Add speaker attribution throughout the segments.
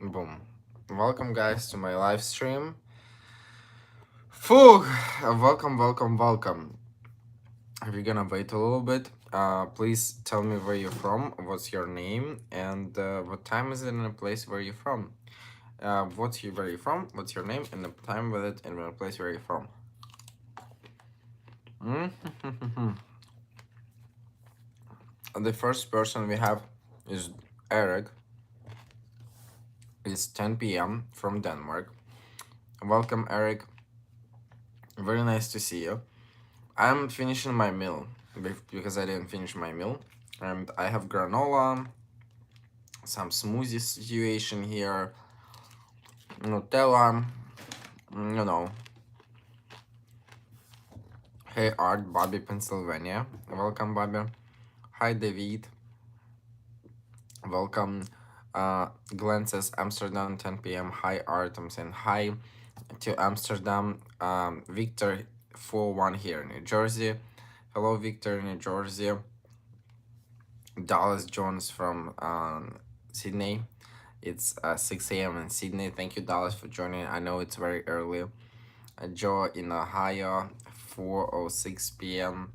Speaker 1: Boom. Welcome, guys, to my live stream. Phew! Welcome. If you're gonna wait a little bit, please tell me where you're from, what's your name, and what time is it in the place where you're from. Where you're from, what's your name, and the time with it, and the place where you're from. The first person we have is Eric. It's 10 p.m. from Denmark. Welcome, Eric. Very nice to see you. I'm finishing my meal because I didn't finish my meal. And I have granola, some smoothie situation here, Nutella, you know. Hey Art, Bobby, Pennsylvania. Welcome, Bobby. Hi, David. Welcome. Glenn says Amsterdam, 10 p.m. Hi, Art. I'm saying hi to Amsterdam. Victor, 4-1 here in New Jersey. Hello, Victor, New Jersey. Dallas Jones from Sydney. It's 6 a.m. in Sydney. Thank you, Dallas, for joining. I know it's very early. Joe in Ohio, 4:06 p.m.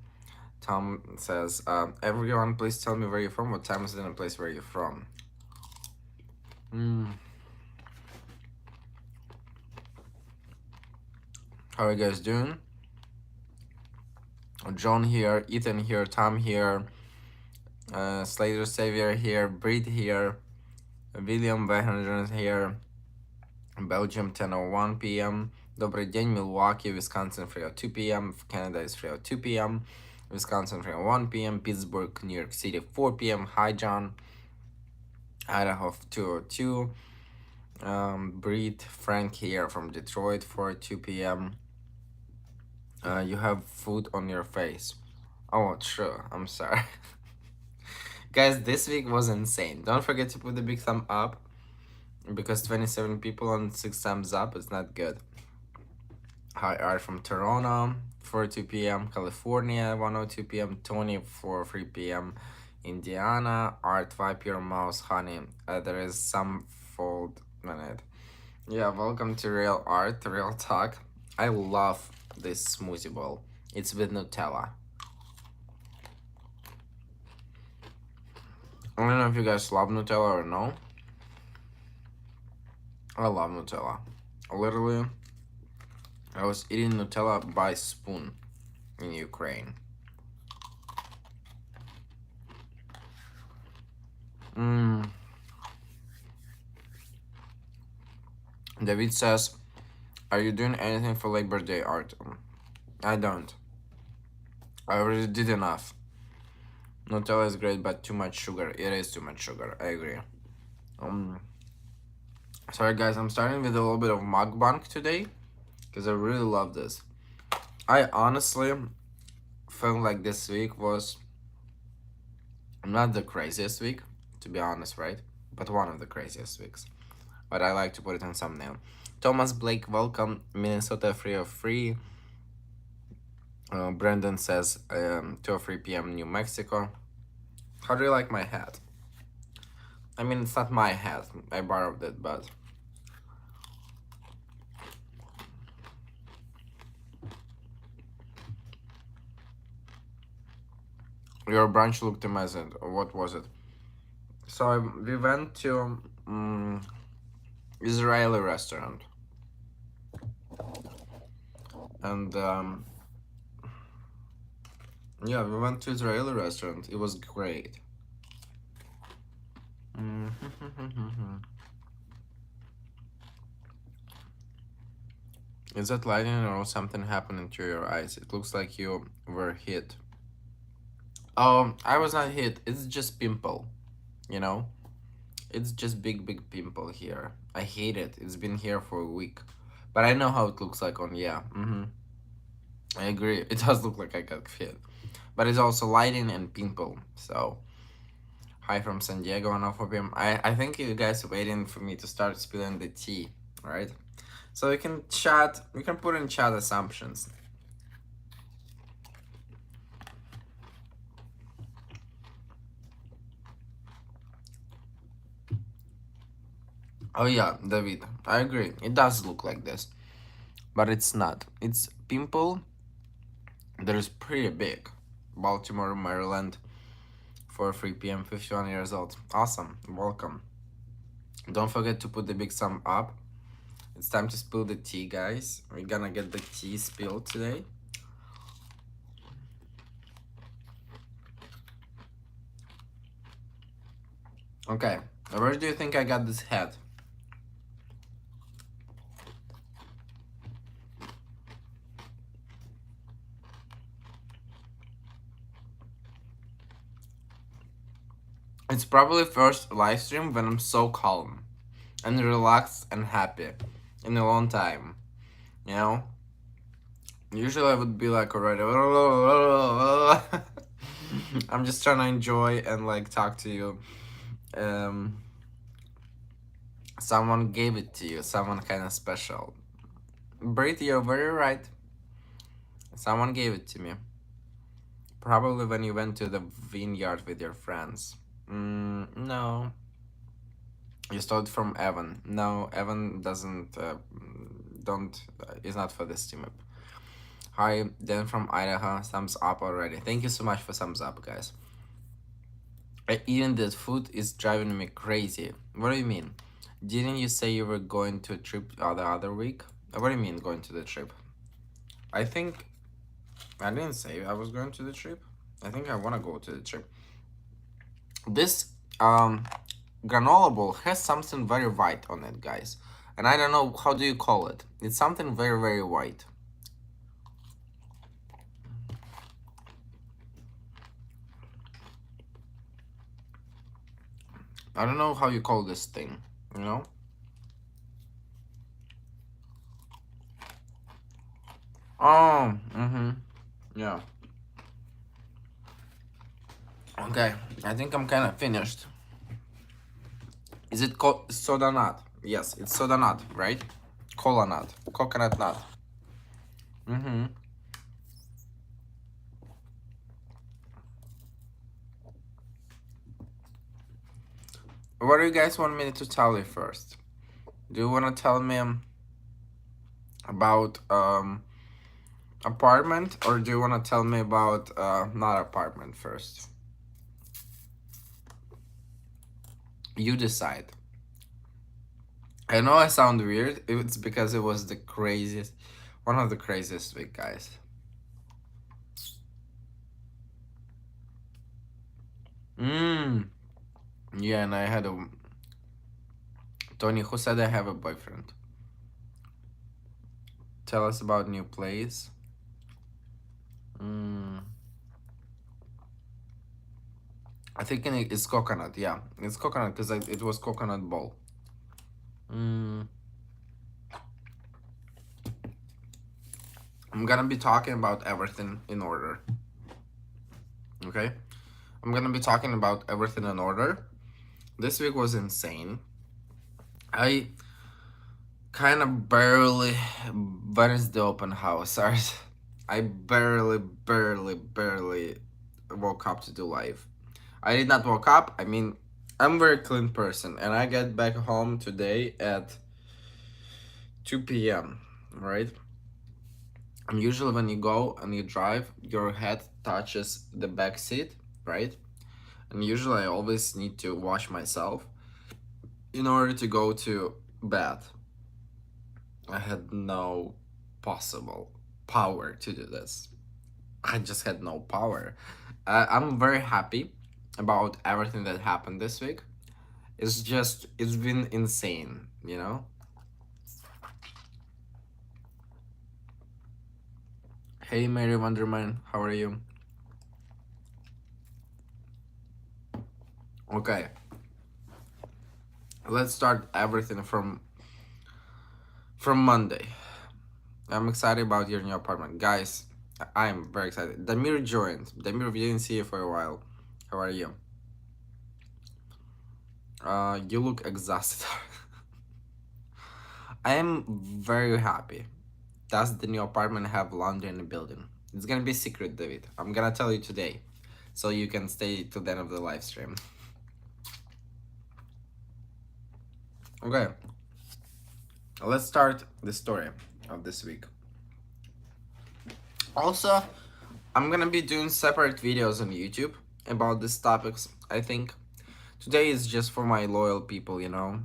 Speaker 1: Tom says, everyone, please tell me where you're from. What time is it in the place where you're from? How are you guys doing? John here, Ethan here, Tom here, Slater Savior here, Breed here, William Wehendren here, Belgium 10:01 p.m. Добрый день, Milwaukee, Wisconsin 3:02 p.m. Canada is 3:02 p.m. Wisconsin 3:01 p.m. Pittsburgh, New York City 4 p.m. Hi, John. Idaho 2:02. Breed Frank here from Detroit 4:02 p.m. You have food on your face. Oh, true. I'm sorry. Guys, this week was insane. Don't forget to put the big thumb up because 27 people on 6 thumbs up is not good. Hi, Art from Toronto, 4:02 p.m. California, 1:02 p.m. Tony, 4:03 p.m. Indiana, Art, 5 pure mouse, honey. There is some fold minute. Yeah, welcome to Real Art, Real Talk. I love this smoothie bowl. It's with Nutella. I don't know if you guys love Nutella or no. I love Nutella. Literally, I was eating Nutella by spoon in Ukraine. David says, are you doing anything for Labor Day, Art? I don't. I already did enough. Nutella is great, but too much sugar. It is too much sugar. I agree. Sorry, guys. I'm starting with a little bit of mukbang today because I really love this. I honestly felt like this week was not the craziest week, to be honest, right? But one of the craziest weeks. But I like to put it on thumbnail. Thomas Blake, welcome. Minnesota 3:03. Brendan says 2:03 p.m. New Mexico. How do you like my hat? I mean, it's not my hat. I borrowed it, but your brunch looked amazing. What was it? So we went to Israeli restaurant, and yeah, we went to Israeli restaurant. It was great. Is that lighting or something happening to your eyes? It looks like you were hit. Oh, I was not hit. It's just pimple, you know? It's just big pimple here. I hate it. It's been here for a week. But I know how it looks like on, yeah. I agree. It does look like I got hit. But it's also lighting and pimple, so... Hi from San Diego on Ophobium. I think you guys are waiting for me to start spilling the tea, right? So we can chat, we can put in chat assumptions. Oh yeah, David, I agree. It does look like this, but it's not. It's pimple that is pretty big. Baltimore, Maryland, 4:03 p.m. 51 years old. Awesome. Welcome. Don't forget to put the big thumb up. It's time to spill the tea, guys. We're gonna get the tea spilled today. Okay, where do you think I got this hat? It's probably first live stream when I'm so calm and relaxed and happy in a long time. You know? Usually I would be like already I'm just trying to enjoy and like talk to you. Um Someone gave it to you, someone kinda special. Brit, you're very right. Someone gave it to me. Probably when you went to the vineyard with your friends. No. You stole it from Evan. No, Evan doesn't. Don't. Is not for this team up. Hi, Dan from Idaho. Thumbs up already. Thank you so much for thumbs up, guys. Eating this food is driving me crazy. What do you mean? Didn't you say you were going to a trip the other week? What do you mean going to the trip? I think I didn't say I was going to the trip. I think I wanna go to the trip. This granola bowl has something very white on it, guys. And I don't know, how do you call it? It's something very, very white. I don't know how you call this thing, you know? Oh, yeah. Okay, I think I'm kind of finished. Is it called soda nut? Yes, it's soda nut, right? Cola nut, coconut nut. What do you guys want me to tell you first? Do you want to tell me about apartment, or do you want to tell me about not apartment first? You decide. I know I sound weird. It's because it was the craziest, one of the craziest week, guys. Yeah, and I had a Tony. Who said I have a boyfriend? Tell us about new place. I think it's coconut. Yeah, it's coconut because it was coconut bowl. I'm gonna be talking about everything in order. Okay? I'm gonna be talking about everything in order. This week was insane. I kind of barely. When is the open house? I barely woke up to do live. I did not woke up. I mean, I'm a very clean person, and I get back home today at 2 p.m. Right? And usually when you go and you drive, your head touches the back seat, right? And usually I always need to wash myself in order to go to bed. I had no possible power to do this. I just had no power. I'm very happy about everything that happened this week. It's been insane, you know? Hey, Mary Wonderman, how are you? Okay. Let's start everything from Monday. I'm excited about your new apartment. Guys, I am very excited. Damir joined. Damir, we didn't see you for a while. How are you? You look exhausted. I am very happy. Does the new apartment have laundry in the building? It's gonna be a secret, David. I'm gonna tell you today, so you can stay to the end of the live stream. Okay, let's start the story of this week. Also, I'm gonna be doing separate videos on YouTube about these topics. I think today is just for my loyal people, you know.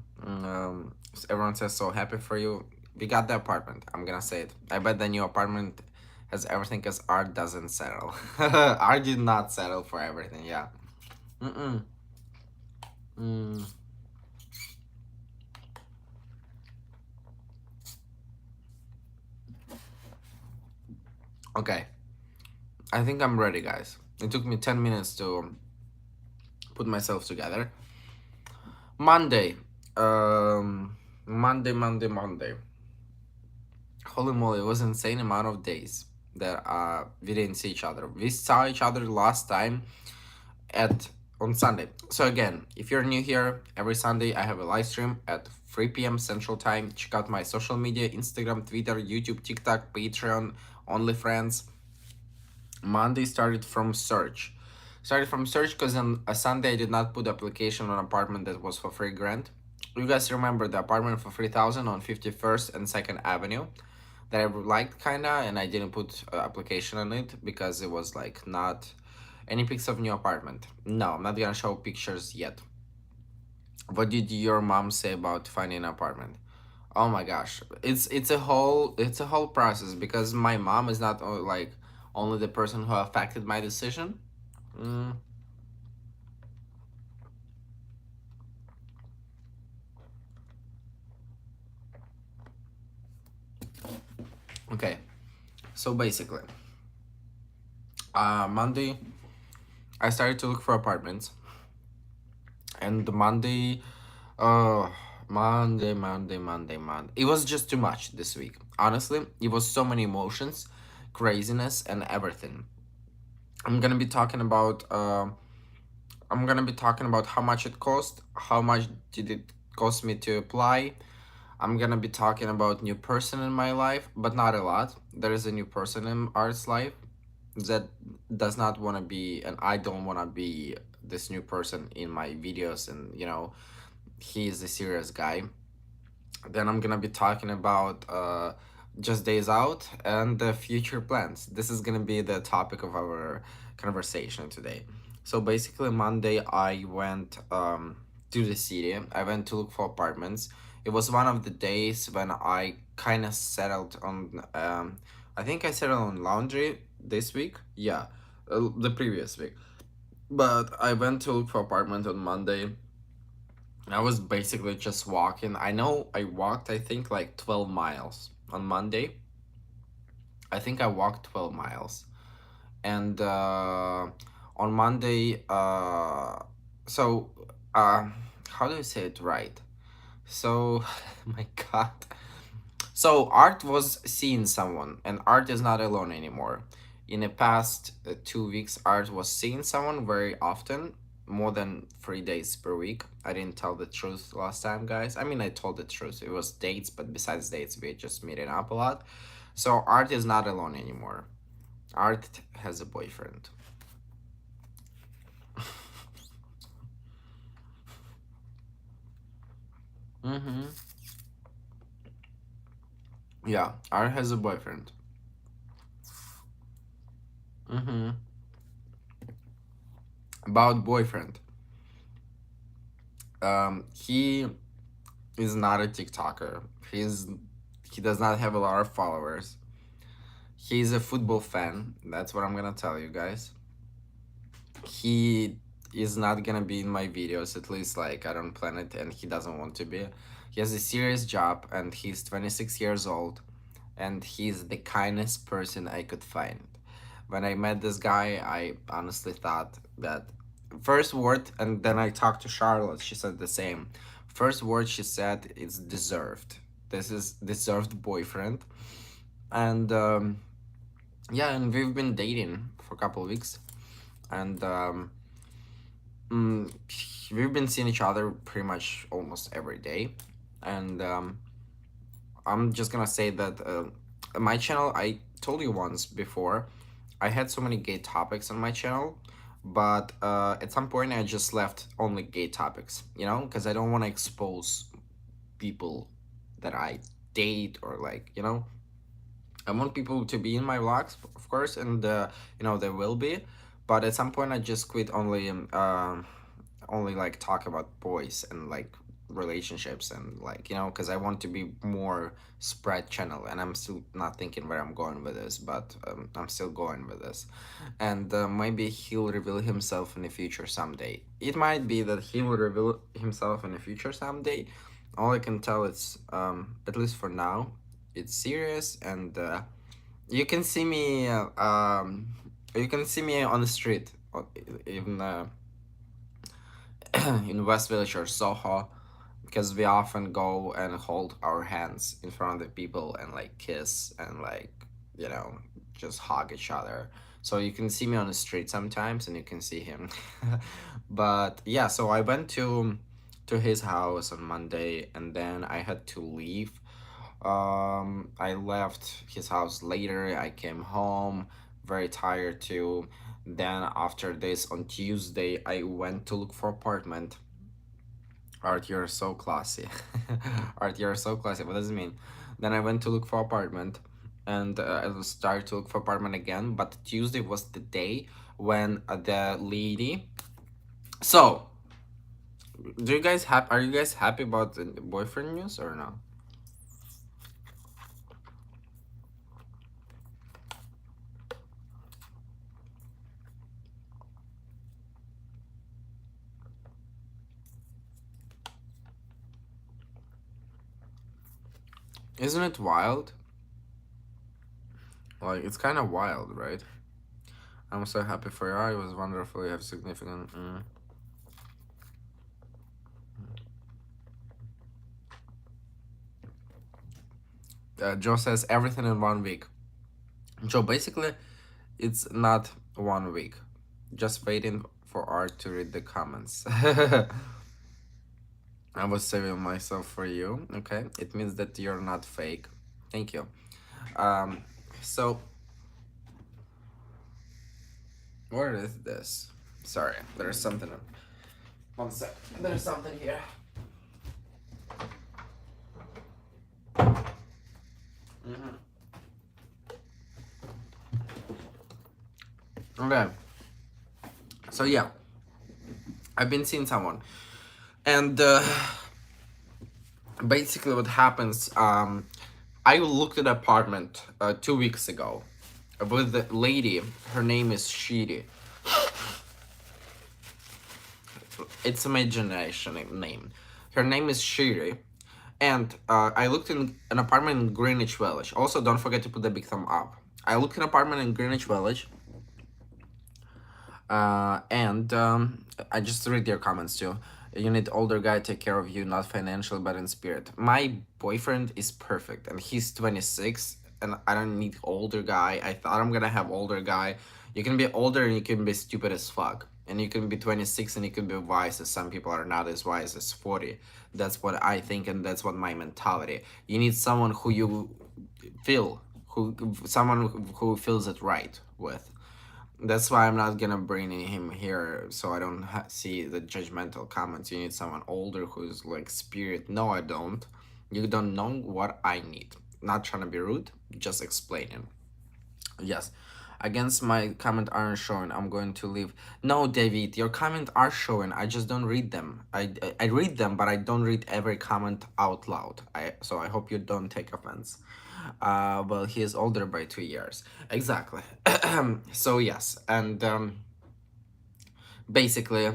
Speaker 1: Everyone says so happy for you. We got the apartment. I'm gonna say it. I bet the new apartment has everything because Art doesn't settle. Art did not settle for everything. Yeah. Mm-mm. Mm. Okay. I think I'm ready, guys. It took me 10 minutes to put myself together. Monday. Monday. Holy moly, it was an insane amount of days that we didn't see each other. We saw each other last time at on Sunday. So again, if you're new here, every Sunday I have a live stream at 3 p.m. Central Time. Check out my social media, Instagram, Twitter, YouTube, TikTok, Patreon, OnlyFriends. Monday started from search. Started from search because on a Sunday I did not put application on apartment that was for free grant. You guys remember the apartment for 3,000 on 51st and 2nd Avenue that I liked kinda, and I didn't put application on it because it was like not any pics of new apartment. No, I'm not gonna show pictures yet. What did your mom say about finding an apartment? Oh my gosh, it's a whole process because my mom is not like only the person who affected my decision. Mm, okay, so basically, Monday I started to look for apartments, and Monday, oh, Monday. It was just too much this week. Honestly, it was so many emotions, craziness, and everything. I'm gonna be talking about. I'm gonna be talking about how much it cost, how much did it cost me to apply. I'm gonna be talking about new person in my life, but not a lot. There is a new person in Art's life that does not want to be, and I don't want to be this new person in my videos, and he is a serious guy. Then I'm gonna be talking about just days out and the future plans. This is gonna be the topic of our conversation today. So basically, Monday I went to the city. I went to look for apartments. It was one of the days when I kind of settled on. I think I settled on laundry this week. Yeah, the previous week. But I went to look for apartment on Monday. I was basically just walking. I know I walked, I think, like 12 miles on Monday. I think I walked 12 miles. And on Monday, so, uh, how do I say it right? So, my God. So Art was seeing someone, and Art is not alone anymore. In the past 2 weeks, Art was seeing someone very often, more than 3 days per week. I didn't tell the truth last time, guys. I mean, I told the truth. It was dates, but besides dates, we just meeting up a lot. So Art is not alone anymore. Art has a boyfriend. Mm-hmm. Yeah, Art has a boyfriend. Mm-hmm. About boyfriend. He is not a TikToker. He does not have a lot of followers. He's a football fan. That's what I'm gonna tell you guys. He is not gonna be in my videos, at least like I don't plan it, and he doesn't want to be. He has a serious job, and he's 26 years old, and he's the kindest person I could find. When I met this guy, I honestly thought that first word, and then I talked to Charlotte, she said the same. First word she said is deserved. This is deserved boyfriend. And yeah, and we've been dating for a couple of weeks, and mm, we've been seeing each other pretty much almost every day. And I'm just gonna say that my channel, I told you once before, I had so many gay topics on my channel, but at some point I just left only gay topics, because I don't want to expose people that I date, or like, I want people to be in my vlogs, of course, and there will be, but at some point I just quit only like talk about boys and like relationships, and like, because I want to be more spread channel, and I'm still not thinking where I'm going with this, but I'm still going with this, and maybe he'll reveal himself in the future someday. It might be that he will reveal himself in the future someday. All I can tell is, at least for now, it's serious, and you can see me. You can see me on the street, in in West Village or Soho, because we often go and hold our hands in front of the people and like kiss and like, you know just hug each other. So you can see me on the street sometimes, and you can see him. But yeah, so I went to his house on Monday, and then I had to leave. I left his house later. I came home very tired too. Then after this, on Tuesday, I went to look for apartment. Art, you're so classy. Art, you're so classy. What does it mean? Then I went to look for apartment, and I started to look for apartment again. But Tuesday was the day when the lady. So, do you guys have? Are you guys happy about the boyfriend news or no? Isn't it wild? Like, it's kind of wild, right? I'm so happy for you. It was wonderful. You have significant. Joe says everything in 1 week. Joe, basically, it's not 1 week. Just waiting for Art to read the comments. I was saving myself for you. Okay, it means that you're not fake. Thank you. Um, so what is this? Sorry, there's something. One sec. There's something here. Mm-hmm. Okay. So yeah, I've been seeing someone, and basically what happens. I looked at an apartment 2 weeks ago with the lady. Her name is Shiri. It's imagination name. Her name is Shiri. And I looked in an apartment in Greenwich Village. Also, don't forget to put the big thumb up. I looked at an apartment in Greenwich Village. And I just read your comments too. You need older guy take care of you, not financially but in spirit. My boyfriend is perfect, and he's 26, and I don't need older guy. I thought I'm gonna have older guy. You can be older and you can be stupid as fuck, and you can be 26 and you can be wise, as some people are not as wise as 40. That's what I think, and that's what my mentality. You need someone who you feel, who someone who feels it right with. That's why I'm not gonna bring him here, so I don't see the judgmental comments. You need someone older who's like spirit. No, I don't. You don't know what I need. Not trying to be rude, just explaining. Yes. Against my comment aren't showing, I'm going to leave. No, David, your comment are showing. I just don't read them. I read them, but I don't read every comment out loud. So I hope you don't take offense. Well, he is older by 2 years. Exactly. So yes, and basically,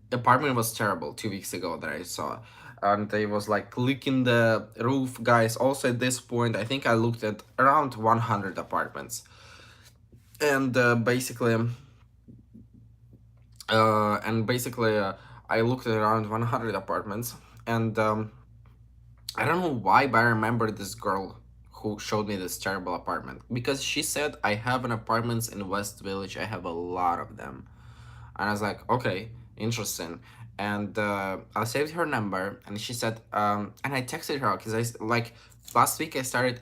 Speaker 1: the apartment was terrible 2 weeks ago that I saw. And they was like leaking the roof, guys. Also at this point, I think I looked at around 100 apartments, and I looked at around 100 apartments, and I don't know why, but I remember this girl who showed me this terrible apartment, because she said, I have an apartments in West Village, I have a lot of them. And I was like, okay, interesting. And I saved her number, and she said, and I texted her because like last week I started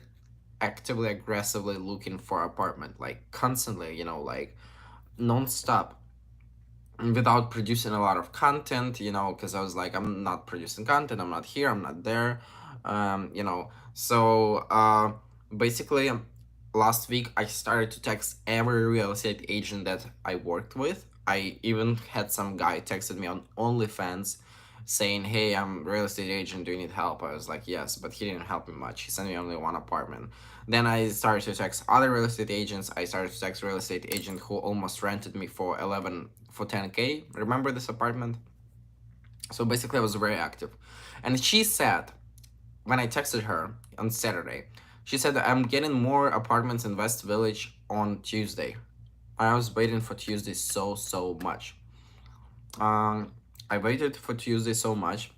Speaker 1: actively aggressively looking for apartment, like constantly, like non-stop, without producing a lot of content, because I was like, I'm not producing content, I'm not here, I'm not there. So basically, last week I started to text every real estate agent that I worked with. I even had some guy texted me on OnlyFans saying, "Hey, I'm a real estate agent, do you need help?" I was like, "Yes," but he didn't help me much. He sent me only one apartment. Then I started to text other real estate agents. I started to text real estate agent who almost rented me for 10K. Remember this apartment? So basically I was very active. And she said, when I texted her on Saturday, she said that I'm getting more apartments in West Village on Tuesday. I was waiting for Tuesday so much. Um, I waited for Tuesday so much,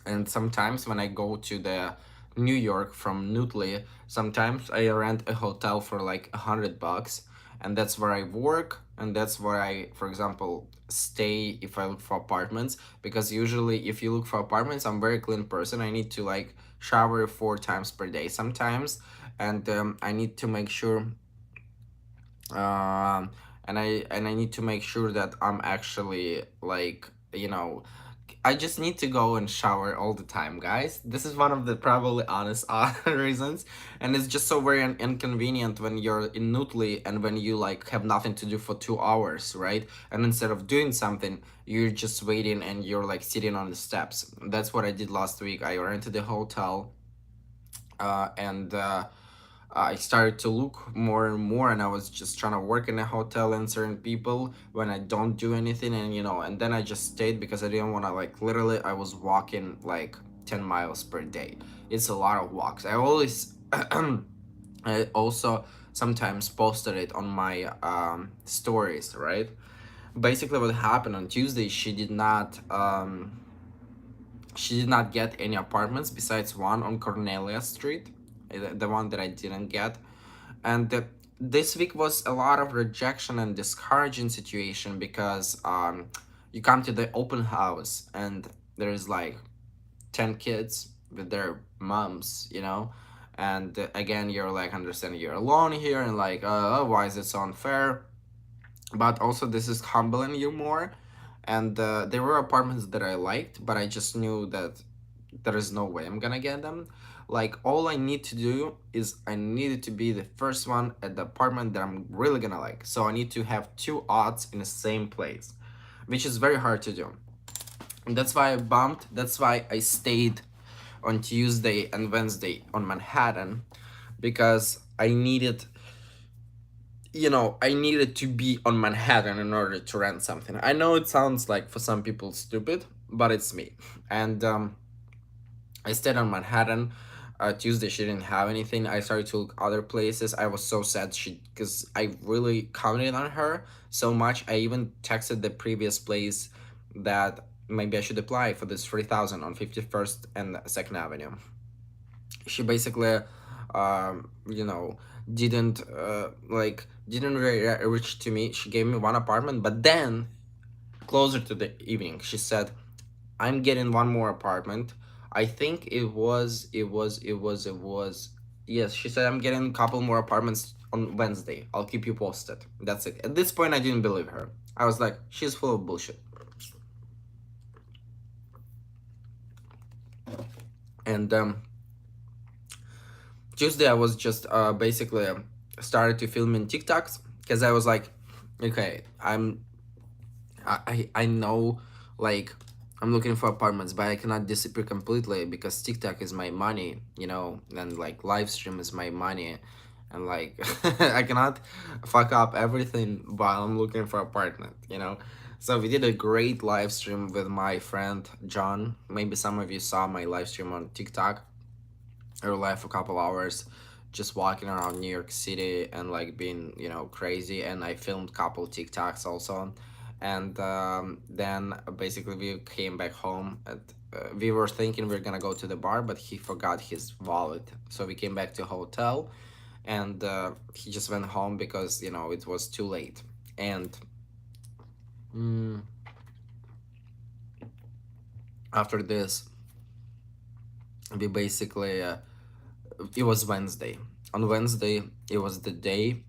Speaker 1: and sometimes when I go to the New York from Nutley, sometimes I rent a hotel for like $100, and that's where I work, and that's where I, for example, stay if I look for apartments. Because usually, if you look for apartments, I'm a very clean person. I need to like shower 4 times per day sometimes, and I need to make sure and I need to make sure that I'm actually like, I just need to go and shower all the time, guys. This is one of the probably honest reasons, and it's just so very inconvenient when you're in Nutley and when you like have nothing to do for 2 hours, right? And instead of doing something, you're just waiting and you're like sitting on the steps. That's what I did last week. I rented a hotel, and I started to look more and more, and I was just trying to work in a hotel and certain people when I don't do anything, and and then I just stayed because I didn't want to, like, literally I was walking like 10 miles per day. It's a lot of walks. I always I also sometimes posted it on my stories, right? Basically what happened on Tuesday, she did not get any apartments besides one on Cornelia Street, the one that I didn't get. And this week was a lot of rejection and discouraging situation because you come to the open house and there's like 10 kids with their moms, and again, you're like understanding you're alone here and like, why is it so unfair? But also this is humbling you more. And there were apartments that I liked, but I just knew that there is no way I'm gonna get them. Like, all I need to do is I needed to be the first one at the apartment that I'm really gonna like. So I need to have two odds in the same place, which is very hard to do. And that's why I bumped. That's why I stayed on Tuesday and Wednesday on Manhattan, because I needed to be on Manhattan in order to rent something. I know it sounds like for some people stupid, but it's me. And I stayed on Manhattan. Tuesday she didn't have anything. I started to look other places. I was so sad because I really counted on her so much. I even texted the previous place that maybe I should apply for this 3,000 on 51st and 2nd Avenue. She basically, you know, didn't really reach to me. She gave me one apartment, but then closer to the evening, she said, I'm getting one more apartment. I think it was. Yes, she said I'm getting a couple more apartments on Wednesday. I'll keep you posted. That's it. At this point, I didn't believe her. I was like, she's full of bullshit. And Tuesday, I was just basically started to film in TikToks because I was like, okay, I know, like, I'm looking for apartments, but I cannot disappear completely because TikTok is my money, and like live stream is my money, and like I cannot fuck up everything while I'm looking for apartment. So we did a great live stream with my friend John. Maybe some of you saw my live stream on TikTok. I was live for a couple hours, just walking around New York City and like being, crazy. And I filmed couple TikToks also. And then basically we came back home. We were thinking we are gonna go to the bar, but he forgot his wallet. So we came back to hotel, and he just went home because it was too late. And mm, after this, we basically it was Wednesday. On Wednesday, it was the day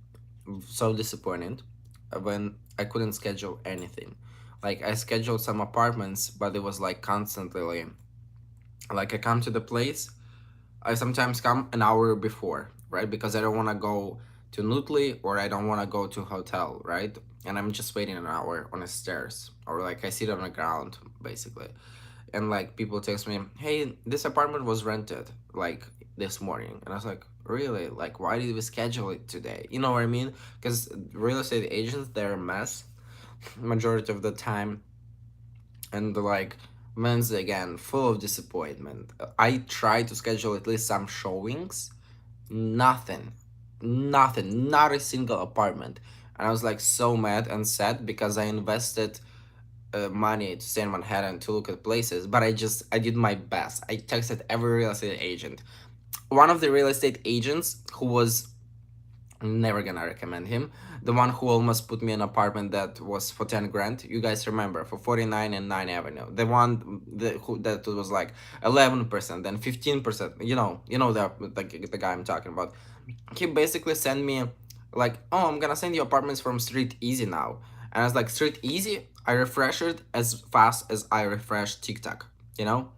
Speaker 1: so disappointed when I couldn't schedule anything. Like, I scheduled some apartments, but it was like constantly Like I come to the place, I sometimes come an hour before, right? Because I don't want to go to Nutley or I don't want to go to a hotel, right? And I'm just waiting an hour on the stairs or like I sit on the ground basically. And like people text me, "Hey, this apartment was rented like this morning." And I was like, "Really? Like why did we schedule it today?" You know what I mean? Cuz real estate agents, they're a mess majority of the time, and like Wednesday again, full of disappointment. I tried to schedule at least some showings, nothing, nothing, not a single apartment, and I was like so mad and sad because I invested money to stay in Manhattan to look at places, but I did my best. I texted every real estate agent. One of the real estate agents who was never gonna recommend him. The one who almost put me in an apartment that was for 10 grand. You guys remember for 49 and 9 Avenue. The one that was like 11%, then 15%. You know the guy I'm talking about. He basically sent me like, "Oh, I'm gonna send you apartments from Street Easy now." And I was like, "Street Easy?" I refresh it as fast as I refresh TikTok, you know?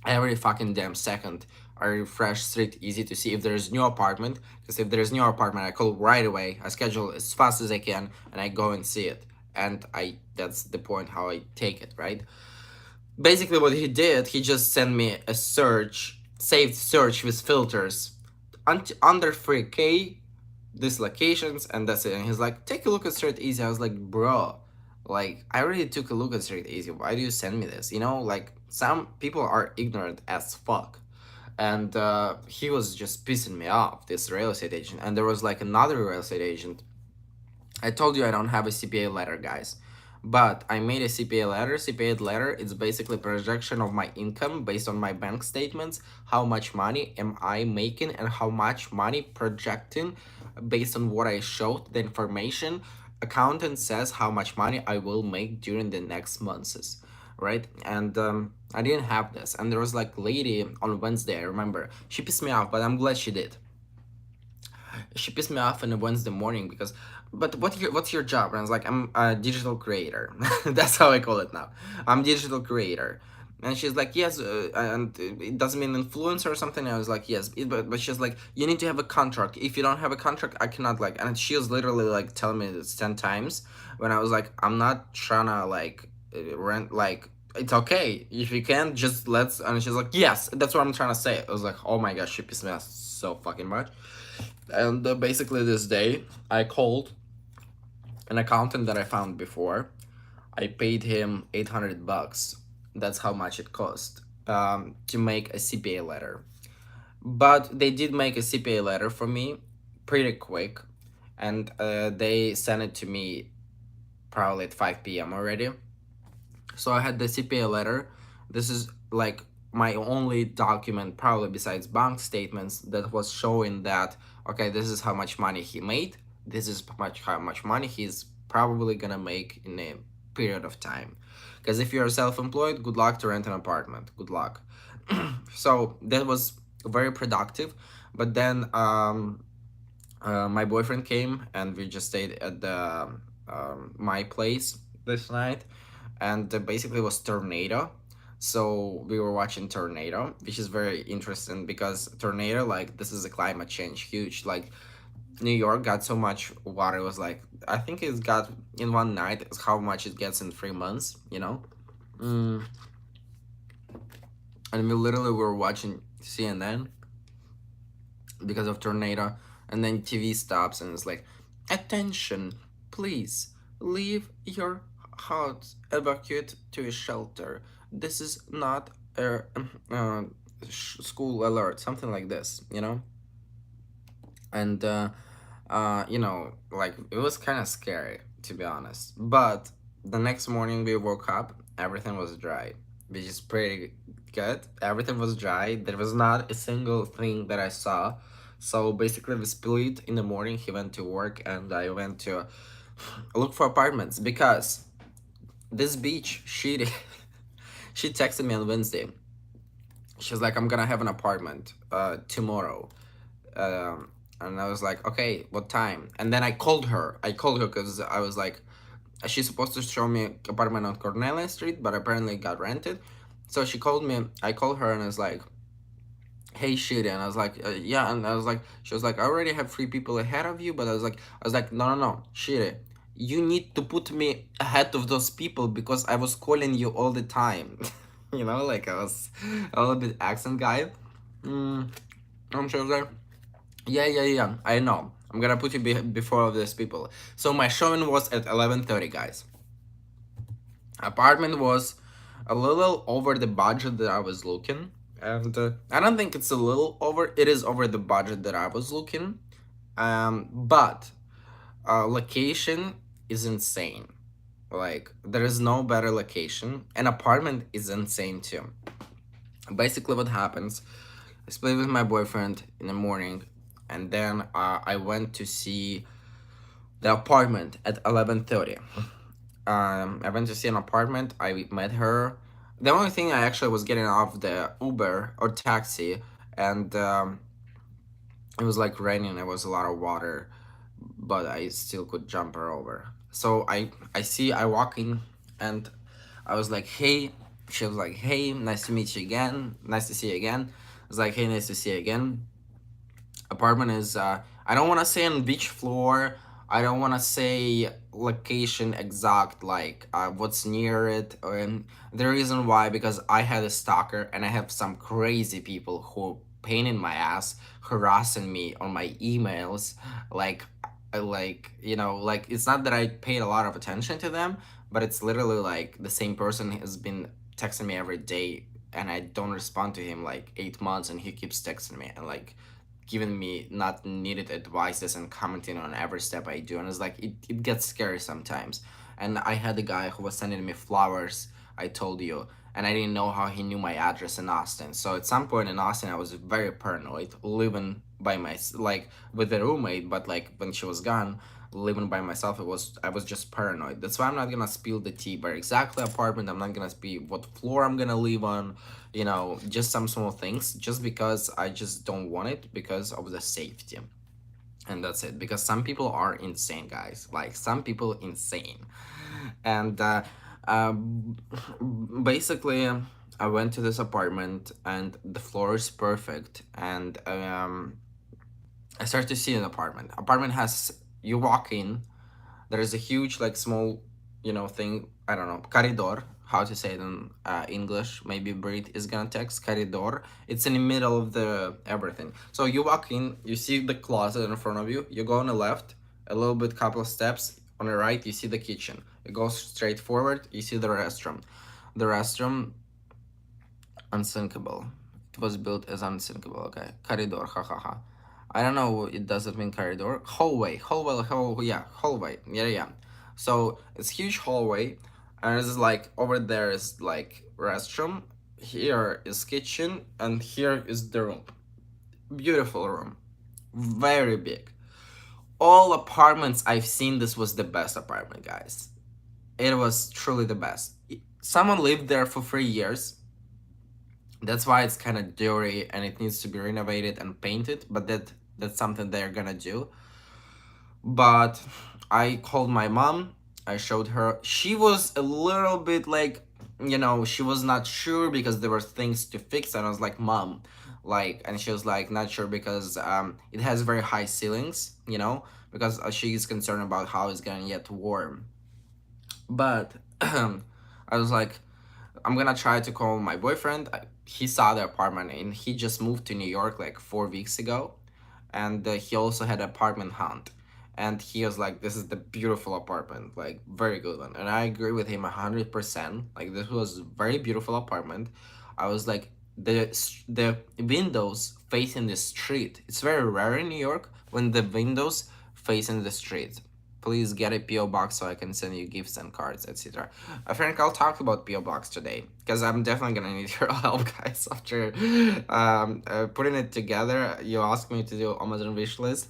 Speaker 1: Every fucking damn second I refresh Street Easy to see if there's new apartment. Because if there's new apartment, I call right away. I schedule as fast as I can, and I go and see it. And that's the point how I take it, right? Basically, what he did, he just sent me a search, saved search with filters, under 3K, these locations, and that's it. And he's like, "Take a look at Street Easy." I was like, "Bro, like I already took a look at Street Easy. Why do you send me this?" Like some people are ignorant as fuck. And he was just pissing me off, this real estate agent. And there was like another real estate agent. I told you I don't have a CPA letter, guys. But I made a CPA letter. CPA letter is basically projection of my income based on my bank statements. How much money am I making and how much money projecting based on what I showed, the information. Accountant says how much money I will make during the next months, right? And I didn't have this. And there was like lady on Wednesday, I remember. She pissed me off, but I'm glad she did. She pissed me off on a Wednesday morning because, but what's your job? And I was like, "I'm a digital creator." That's how I call it now. I'm digital creator. And she's like, "Yes," and it doesn't mean influencer or something. I was like, "Yes," but she's like, "You need to have a contract. If you don't have a contract, I cannot like." And she was literally like telling me this 10 times. When I was like, "I'm not trying to like rent like." It's okay if you can, just let's. And she's like, "Yes, that's what I'm trying to say." I was like, "Oh my gosh, she pissed me off so fucking much." And basically, this day, I called an accountant that I found before. I paid him $800. That's how much it cost to make a CPA letter. But they did make a CPA letter for me pretty quick, and they sent it to me probably at 5 p.m. already. So I had the CPA letter. This is like my only document, probably besides bank statements, that was showing that okay, this is how much money he made. This is how much money he's probably gonna make in a period of time. Because if you're self-employed, good luck to rent an apartment. Good luck. So that was very productive. But then my boyfriend came and we just stayed at the my place this night, and basically it was tornado. So we were watching tornado, which is very interesting because tornado, like, this is a climate change huge. Like New York got so much water, it was like I think it's got in one night is how much it gets in 3 months. mm. And we literally were watching CNN because of tornado, and then TV stops and it's like, "Attention, please leave your house, evacuate to a shelter. This is not a school alert," something like this. And like it was kind of scary, to be honest. But the next morning we woke up, everything was dry, which is pretty good. Everything was dry. There was not a single thing that I saw. So basically we split in the morning. He went to work and I went to look for apartments because this beach, she she texted me on Wednesday. She was like, "I'm gonna have an apartment tomorrow." And I was like, "Okay, what time?" And then I called her. Because I was like, she's supposed to show me an apartment on Cornelia Street, but apparently it got rented. So she called me. I called her and I was like, "Hey, Shitty," and I was like, "Yeah," and I was like, she was like, "I already have three people ahead of you," but I was like, "No, no, no, Shitty, you need to put me ahead of those people because I was calling you all the time." Like I was a little bit accent guy. Mm, and she was like, "Yeah, yeah, yeah, I know. I'm gonna put you before of these people." So my showing was at 11:30, guys. Apartment was a little over the budget that I was looking, and I don't think it's a little over. It is over the budget that I was looking, but location is insane. Like there is no better location. An apartment is insane too. Basically, what happens? I split with my boyfriend in the morning, and then I went to see the apartment at 11:30. I went to see an apartment. I met her. The only thing I actually was getting off the Uber or taxi, and it was like raining. There was a lot of water, but I still could jump her over. So I walk in, and I was like, "Hey." She was like, "Hey, nice to meet you again. Nice to see you again." I was like, "Hey, nice to see you again." Apartment is I don't want to say on beach floor. I don't want to say location exact, like what's near it. The reason why, because I had a stalker and I have some crazy people who pain in my ass harassing me on my emails, like like it's not that I paid a lot of attention to them, but it's literally like the same person has been texting me every day, and I don't respond to him like 8 months, and he keeps texting me and like giving me not needed advices and commenting on every step I do. And it's like it gets scary sometimes. And I had a guy who was sending me flowers, I told you, and I didn't know how he knew my address in Austin. So at some point in Austin I was very paranoid, living by my like with a roommate, but like when she was gone, living by myself, I was just paranoid. That's why I'm not gonna spill the tea where exactly apartment. I'm not gonna spill what floor I'm gonna live on, just some small things, just because I just don't want it because of the safety. And that's it, because some people are insane, guys, like some people insane. And uh, basically I went to this apartment and the floor is perfect, and I started to see an apartment has, you walk in, there is a huge, like, small, thing. I don't know, corridor. How to say it in English? Maybe Brit is gonna text corridor. It's in the middle of the everything. So you walk in, you see the closet in front of you. You go on the left, a little bit, couple of steps. On the right, you see the kitchen. You go straight forward, you see the restroom. The restroom, unsinkable. It was built as unsinkable. Okay, corridor. Ha ha ha. I don't know. It doesn't mean corridor. Hallway. Yeah, hallway. Yeah, yeah. So it's huge hallway, and it's like over there is like restroom. Here is kitchen, and here is the room. Beautiful room, very big. All apartments I've seen, this was the best apartment, guys. It was truly the best. Someone lived there for 3 years. That's why it's kind of dirty and it needs to be renovated and painted, but that's something they're gonna do. But I called my mom, I showed her. She was a little bit like, she was not sure because there were things to fix, and I was like, "Mom," like, and she was like, not sure because it has very high ceilings, because she's concerned about how it's gonna get warm. But I was like, I'm gonna try to call my boyfriend. He saw the apartment and he just moved to New York like 4 weeks ago, and he also had an apartment hunt, and he was like, "This is the beautiful apartment, like very good one." And I agree with him 100%. Like this was a very beautiful apartment. I was like, the windows facing the street. It's very rare in New York when the windows facing the street. Please get a PO box so I can send you gifts and cards, etc. I think I'll talk about PO box today because I'm definitely gonna need your help, guys. After putting it together, you asked me to do Amazon wish list.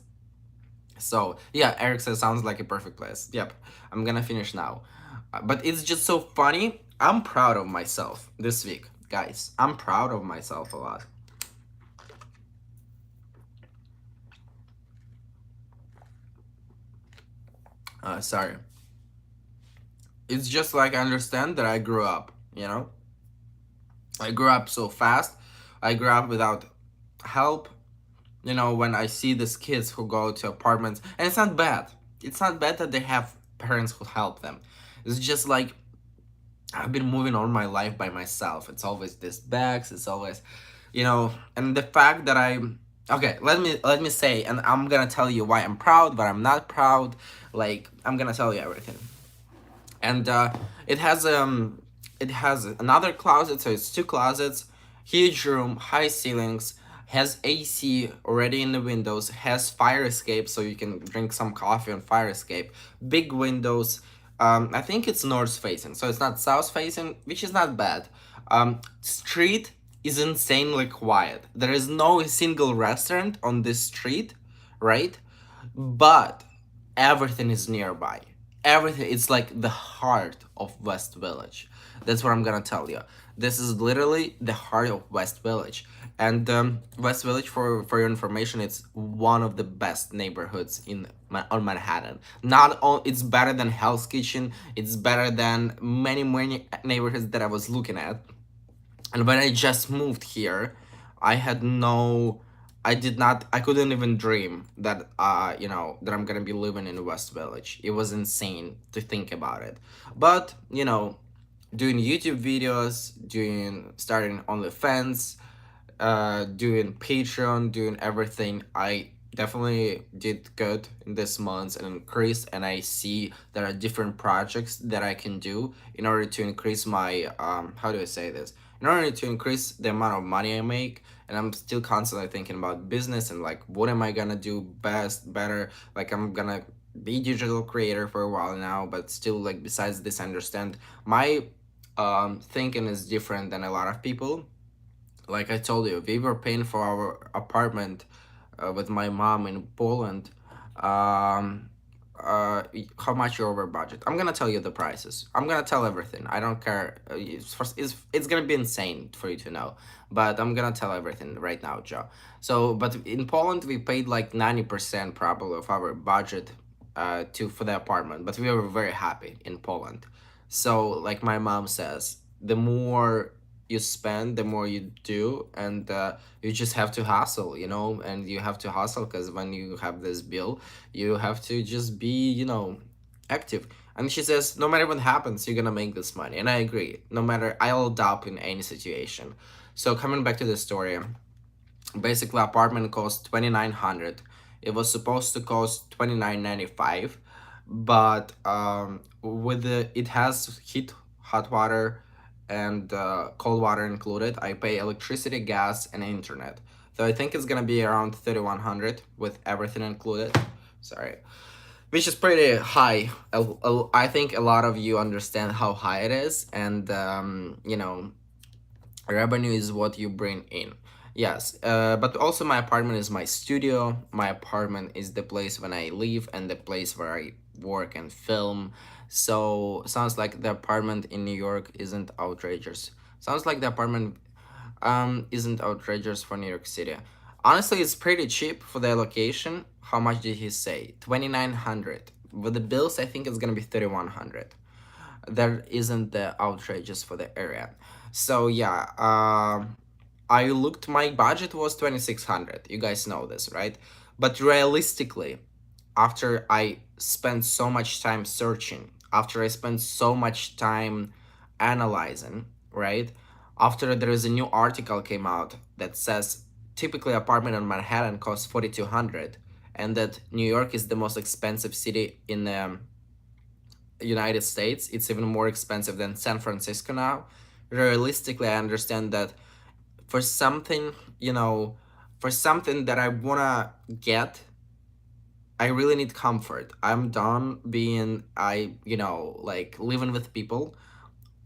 Speaker 1: So yeah, Eric says sounds like a perfect place. Yep, I'm gonna finish now. But it's just so funny. I'm proud of myself this week, guys. I'm proud of myself a lot. Sorry. It's just like I understand that I grew up, I grew up so fast. I grew up without help. When I see these kids who go to apartments, and it's not bad. It's not bad that they have parents who help them. It's just like I've been moving all my life by myself. It's always this bags. It's always, and the fact that okay. Let me say, and I'm gonna tell you why I'm proud, but I'm not proud. Like I'm gonna tell you everything. And it has another closet, so it's two closets, huge room, high ceilings, has AC already in the windows, has fire escape so you can drink some coffee on fire escape, big windows. I think it's north facing, so it's not south facing, which is not bad. Street is insanely quiet. There is no single restaurant on this street, right? But everything is nearby. Everything, it's like the heart of West Village. That's what I'm gonna tell you. This is literally the heart of West Village. And West Village, for your information, it's one of the best neighborhoods on Manhattan. Not all, it's better than Hell's Kitchen. It's better than many neighborhoods that I was looking at. And when I just moved here, I had no, I did not, I couldn't even dream that, that I'm gonna be living in West Village. It was insane to think about it. But, doing YouTube videos, starting OnlyFans, doing Patreon, doing everything, I definitely did good in this month and increased. And I see there are different projects that I can do in order to increase my how do I say this? In order to increase the amount of money I make. And I'm still constantly thinking about business and like what am I gonna do best, better. Like I'm gonna be digital creator for a while now, but still like besides this, I understand my thinking is different than a lot of people. Like I told you, we were paying for our apartment with my mom in Poland. Um, how much you're over budget? I'm gonna tell you the prices. I'm gonna tell everything. I don't care. It's gonna be insane for you to know, but I'm gonna tell everything right now, Joe. So, but in Poland, we paid like 90% probably of our budget to for the apartment, but we were very happy in Poland. So, like my mom says, the more you spend, the more you do, and you just have to hustle, and you have to hustle because when you have this bill, you have to just be, active. And she says, no matter what happens, you're gonna make this money, and I agree. No matter, I'll adapt in any situation. So coming back to the story, basically apartment cost 2,900. It was supposed to cost 2,995, but with it has heat, hot water, and cold water included. I pay electricity, gas, and internet. So I think it's gonna be around 3,100 with everything included. Sorry, which is pretty high. I think a lot of you understand how high it is, and revenue is what you bring in. Yes, but also my apartment is my studio. My apartment is the place when I live and the place where I work and film. So sounds like the apartment in New York isn't outrageous. Sounds like the apartment isn't outrageous for New York City. Honestly, it's pretty cheap for the location. How much did he say? 2,900. With the bills, I think it's gonna be 3,100. That isn't the outrageous for the area. So yeah, I looked. My budget was 2,600. You guys know this, right? But realistically, after I spent so much time searching, after I spent so much time analyzing, right? After there is a new article came out that says typically apartment in Manhattan costs 4,200, and that New York is the most expensive city in the United States. It's even more expensive than San Francisco now. Realistically, I understand that for something, for something that I wanna get, I really need comfort. I'm done being like living with people.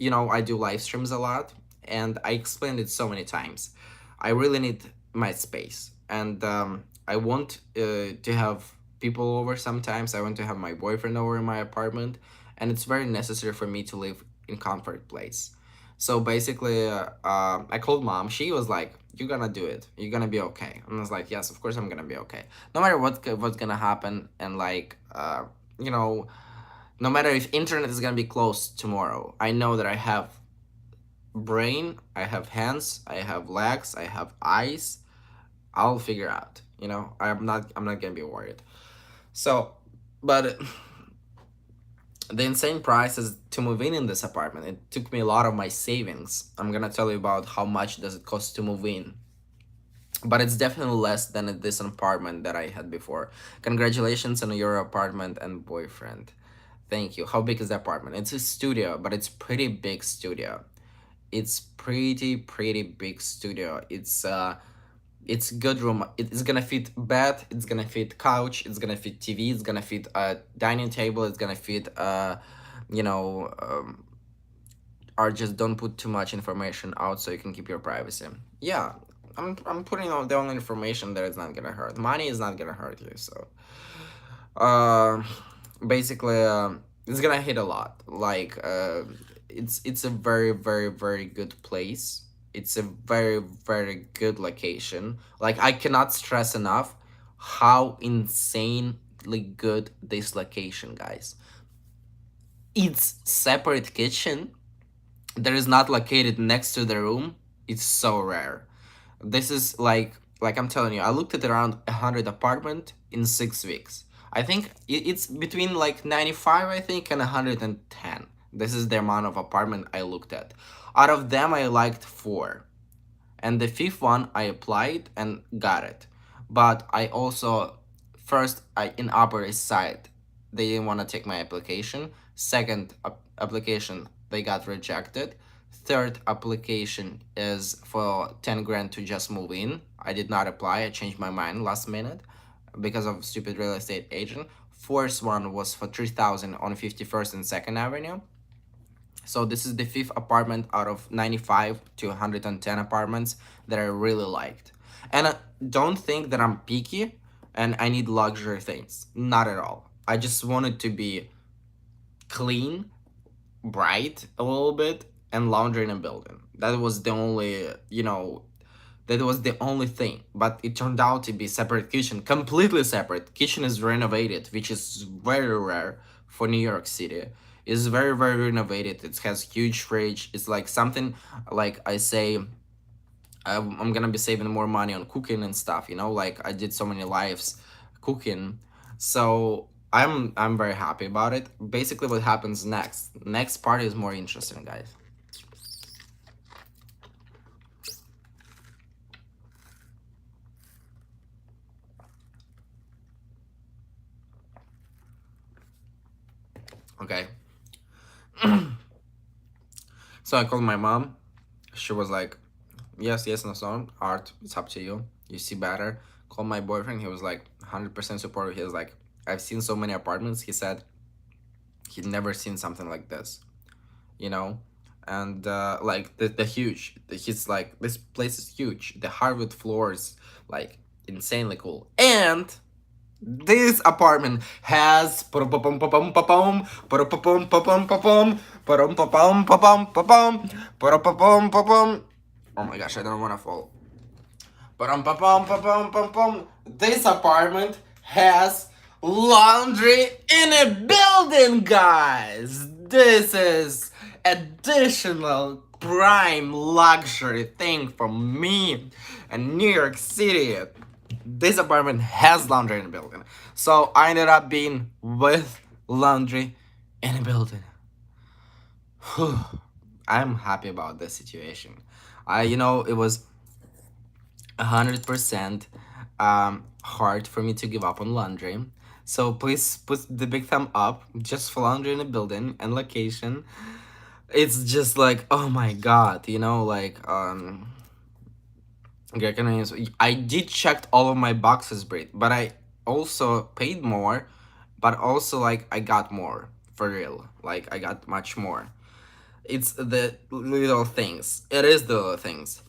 Speaker 1: I do live streams a lot, and I explained it so many times. I really need my space, and I want to have people over sometimes. I want to have my boyfriend over in my apartment, and it's very necessary for me to live in comfort place. So basically, I called mom. She was like, "You're gonna do it. You're gonna be okay." And I was like, "Yes, of course I'm gonna be okay. No matter what's gonna happen, and like, you know, no matter if internet is gonna be closed tomorrow, I know that I have brain, I have hands, I have legs, I have eyes. I'll figure out. I'm not gonna be worried. So, but the insane price is to move in this apartment. It took me a lot of my savings. I'm gonna tell you about how much does it cost to move in, but it's definitely less than this apartment that I had before. Congratulations on your apartment and boyfriend. Thank you. How big is the apartment? It's a studio, but it's pretty big studio. It's pretty big studio. It's good room. It's gonna fit bed. It's gonna fit couch. It's gonna fit TV. It's gonna fit a dining table. It's gonna fit you know, or just don't put too much information out so you can keep your privacy. Yeah, I'm putting out the only information that is not gonna hurt. Money is not gonna hurt you. So, uh, basically, it's gonna hit a lot. Like, it's a very good place. It's a very good location. Like, I cannot stress enough how insanely good this location, guys. It's separate kitchen that is not located next to the room. It's so rare. This is like I'm telling you, I looked at around 100 apartment in 6 weeks. I think it's between like 95, I think, and 110. This is the amount of apartment I looked at. Out of them, I liked four, and the fifth one I applied and got it. But I also, first, I in Upper East Side, they didn't want to take my application. Second application, they got rejected. Third application is for 10 grand to just move in. I did not apply. I changed my mind last minute because of stupid real estate agent. Fourth one was for 3,000 on 51st and 2nd Avenue. So this is the fifth apartment out of 95 to 110 apartments that I really liked. And don't think that I'm picky and I need luxury things. Not at all. I just want it to be clean, bright a little bit, and laundry in a building. That was the only, that was the only thing. But it turned out to be separate kitchen, completely separate. Kitchen is renovated, which is very rare for New York City. It's very renovated. It has huge fridge. It's like something like I say. I'm gonna be saving more money on cooking and stuff. Like I did so many lives cooking, so I'm very happy about it. Basically, what happens next? Next part is more interesting, guys. Okay. So I called my mom. She was like, yes, no, son. Art, it's up to you. You see better. Called my boyfriend. He was like 100% supportive. He was like, I've seen so many apartments. He said he'd never seen something like this, you know? And like the huge, he's like, this place is huge. The hardwood floors, like, insanely cool. And this apartment has oh my gosh, I don't want to fall. This apartment has laundry in a building, guys. This is additional prime luxury thing for me and New York City. This apartment has laundry in a building. So I ended up being with laundry in a building. I'm happy about this situation. It was 100% hard for me to give up on laundry. So please put the big thumb up just for laundry in a building and location. It's just like, oh my god, I did check all of my boxes, Brit, but I also paid more, but also like I got more for real. Like I got much more. It's the little things. It is the little things.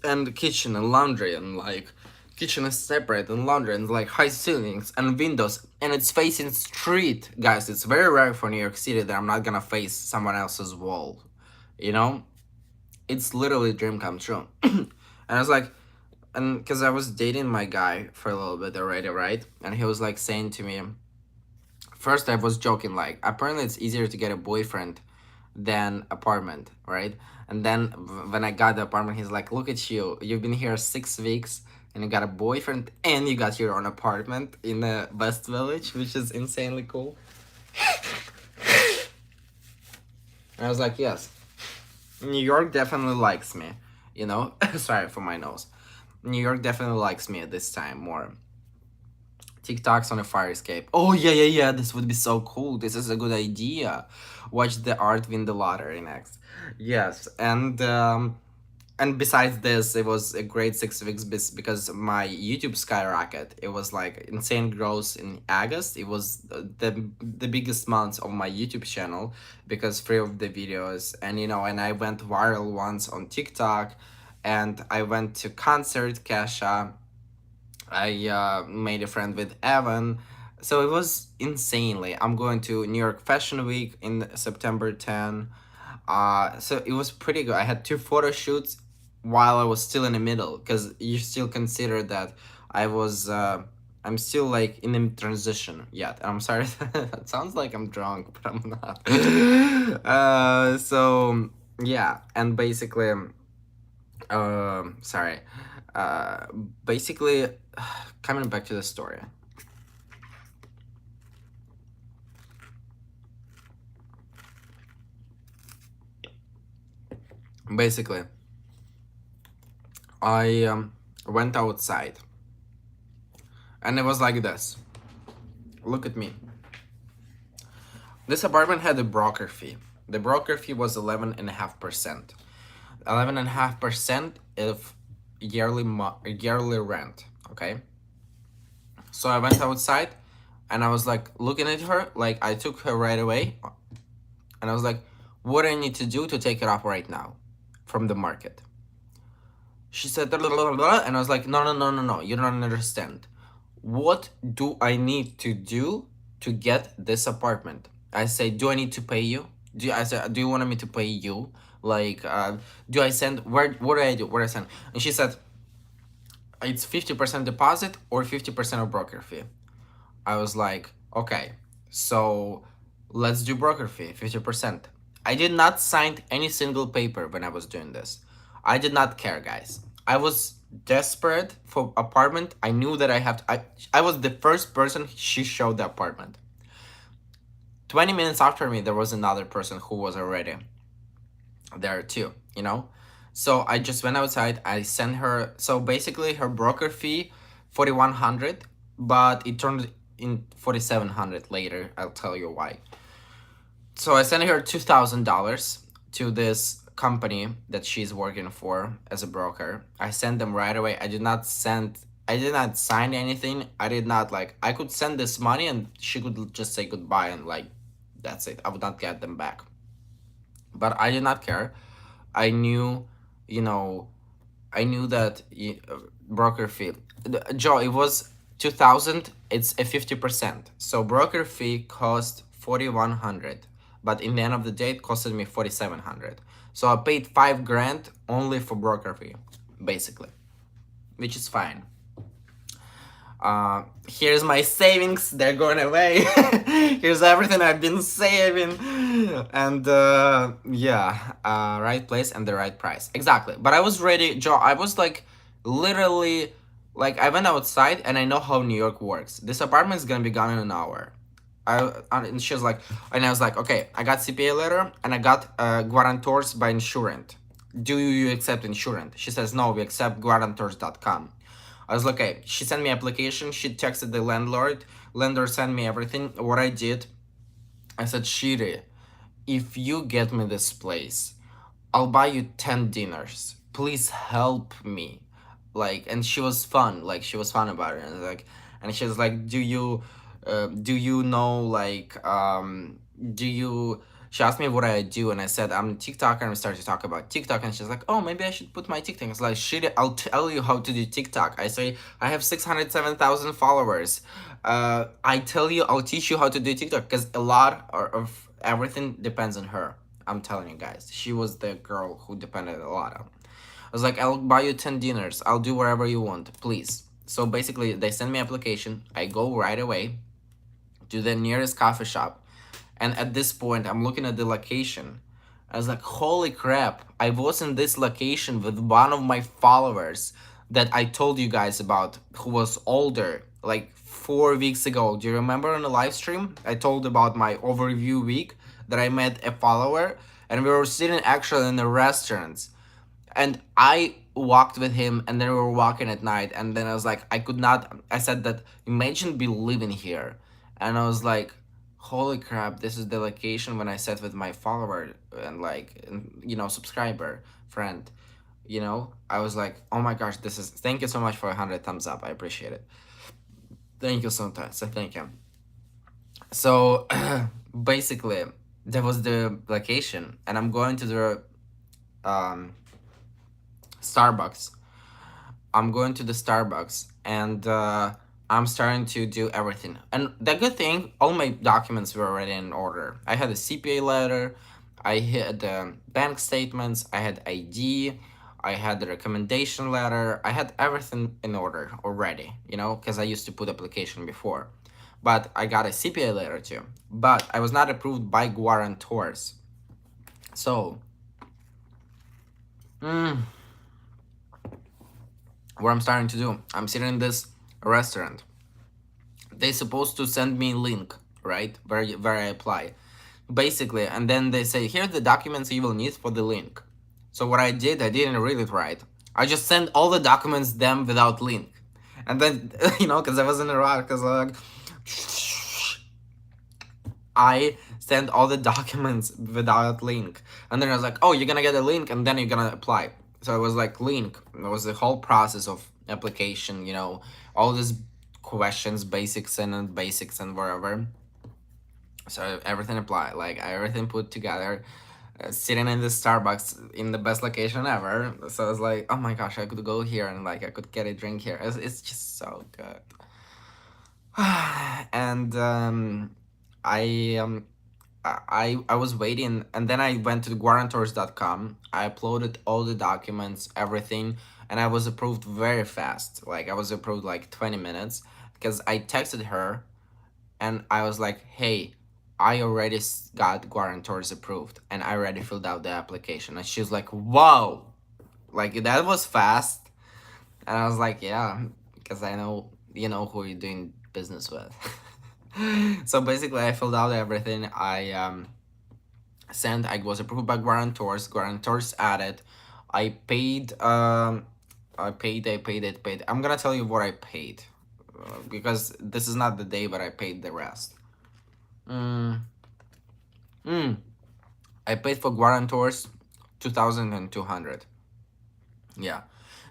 Speaker 1: And kitchen and laundry and like kitchen is separate and laundry and like high ceilings and windows and it's facing street, guys. It's very rare for New York City that I'm not gonna face someone else's wall, you know. It's literally a dream come true. And I was like, and because I was dating my guy for a little bit already, right? And he was like saying to me, first I was joking, like apparently it's easier to get a boyfriend than apartment, right? And then when I got the apartment, he's like, "Look at you! You've been here 6 weeks, and you got a boyfriend, and you got your own apartment in the West Village, which is insanely cool." And I was like, "Yes, New York definitely likes me, you know." Sorry for my nose. New York definitely likes me at this time more. TikToks on a fire escape. Oh yeah, yeah, yeah. This would be so cool. This is a good idea. Watch the art win the lottery next. Yes, and besides this, it was a great 6 weeks because my YouTube skyrocket. It was like insane growth in August. It was the biggest month of my YouTube channel because three of the videos, and and I went viral once on TikTok, and I went to concert Kesha. I made a friend with Evan. So it was insanely. I'm going to New York Fashion Week in September 10. So it was pretty good. I had two photo shoots while I was still in the middle because you still consider that I was I'm still like in the transition yet. I'm sorry. That sounds like I'm drunk, but I'm not. So yeah, and basically sorry. Uh, Basically, coming back to the story. Basically, I went outside, and it was like this. Look at me. This apartment had a broker fee. The broker fee was 11.5%. 11.5% of yearly rent. Okay. So I went outside, and I was like looking at her. Like I took her right away, and I was like, "What do I need to do to take it off right now, from the market?" She said, "Blah, blah, blah, blah," and I was like, "No, no, no, no, no. You don't understand. What do I need to do to get this apartment?" I say, "Do I need to pay you? I said, "Do you want me to pay you? Like, do I send where? What do I do? Where do I send?" And she said, "It's 50% deposit or 50% of broker fee." I was like, "Okay, so let's do broker fee, 50%." I did not sign any single paper when I was doing this. I did not care, guys. I was desperate for apartment. I knew that I was the first person she showed the apartment. 20 minutes after me, there was another person who was already there too. So I just went outside. I sent her. So basically, her broker fee, 4,100, but it turned in 4,700 later. I'll tell you why. So I sent her $2,000 to this company that she's working for as a broker. I sent them right away. I did not sign anything. I did not like I could send this money and she could just say goodbye and like that's it. I would not get them back. But I did not care. I knew, you know, I knew that broker fee. Joe, it was 2,000. It's a 50%. So broker fee cost 4,100, but in the end of the day, it costed me 4,700. So I paid 5 grand only for broker fee, basically, which is fine. Here's my savings, they're going away. Here's everything I've been saving. And yeah, right place and the right price. Exactly. But I was ready, Joe. I was like literally like I went outside and I know how New York works. This apartment is gonna be gone in an hour. And she was like, and I was like, okay, I got CPA letter and I got guarantors by insurance. Do you accept insurance? She says, no, we accept guarantors.com. I was like, okay. She sent me application. She texted the landlord. Landlord sent me everything. What I did, I said, Shiri, if you get me this place, I'll buy you 10 dinners. Please help me. Like, and she was fun. Like, she was fun about it. And she was like, do you know, like, do you, she asked me what I do, and I said, I'm a TikToker, and we started to talk about TikTok, and she's like, oh, maybe I should put my TikTok. It's like, shit, I'll tell you how to do TikTok. I say, I have 607,000 followers. I tell you, I'll teach you how to do TikTok, because a lot of everything depends on her. I'm telling you guys, she was the girl who depended a lot on. I was like, I'll buy you 10 dinners. I'll do whatever you want, please. So basically, they send me application. I go right away to the nearest coffee shop. And at this point, I'm looking at the location. I was like, holy crap, I was in this location with one of my followers that I told you guys about, who was older, like 4 weeks ago. Do you remember on the live stream? I told about my overview week that I met a follower and we were sitting actually in the restaurants, and I walked with him, and then we were walking at night, and then I was like, I could not, I said that, imagine be living here. And I was like, holy crap, this is the location when I sat with my follower and like, subscriber friend. I was like, oh my gosh, this is, thank you so much for 100 thumbs up, I appreciate it. Thank you so much. So thank you. So basically that was the location, and I'm going to the um Starbucks. I'm going to the Starbucks, and I'm starting to do everything. And the good thing, all my documents were already in order. I had a CPA letter, I had bank statements, I had ID, I had the recommendation letter, I had everything in order already, because I used to put application before. But I got a CPA letter too. But I was not approved by guarantors. So, what I'm starting to do, I'm sitting in this restaurant. They supposed to send me link, right, where I apply, basically, and then they say, here are the documents you will need for the link. So what I did, I didn't read it right. I just sent all the documents them without link, and then because I was in a rush, because like I sent all the documents without link, and then I was like, oh, you're gonna get a link, and then you're gonna apply. So it was like link. It was the whole process of application. All these questions, basics and whatever. So everything applied, like everything put together. Sitting in the Starbucks in the best location ever. So I was like, oh my gosh, I could go here and like I could get a drink here. It's just so good. And I I was waiting, and then I went to guarantors.com. I uploaded all the documents, everything, and I was approved very fast. Like I was approved like 20 minutes, because I texted her and I was like, "Hey, I already got guarantors approved and I already filled out the application." And she was like, "Whoa. Like that was fast." And I was like, "Yeah, because I know who you're doing business with." So basically, I filled out everything. I was approved by guarantors added. I paid I paid. I'm gonna tell you what I paid, because this is not the day, but I paid the rest. mm, I paid for guarantors 2,200. Yeah.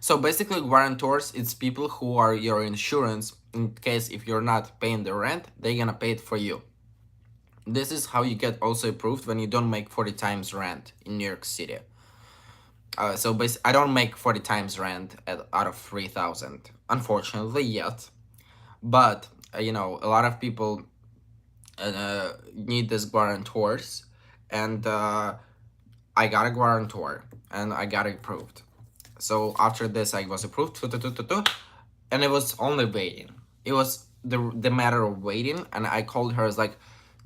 Speaker 1: So basically, guarantors, it's people who are your insurance in case if you're not paying the rent, they're gonna pay it for you. This is how you get also approved when you don't make 40 times rent in New York City. So I don't make 40 times rent out of 3,000, unfortunately, yet. But, a lot of people need this guarantors, and I got a guarantor, and I got it approved. So after this, I was approved, and it was only waiting. It was the matter of waiting, and I called her. I was like,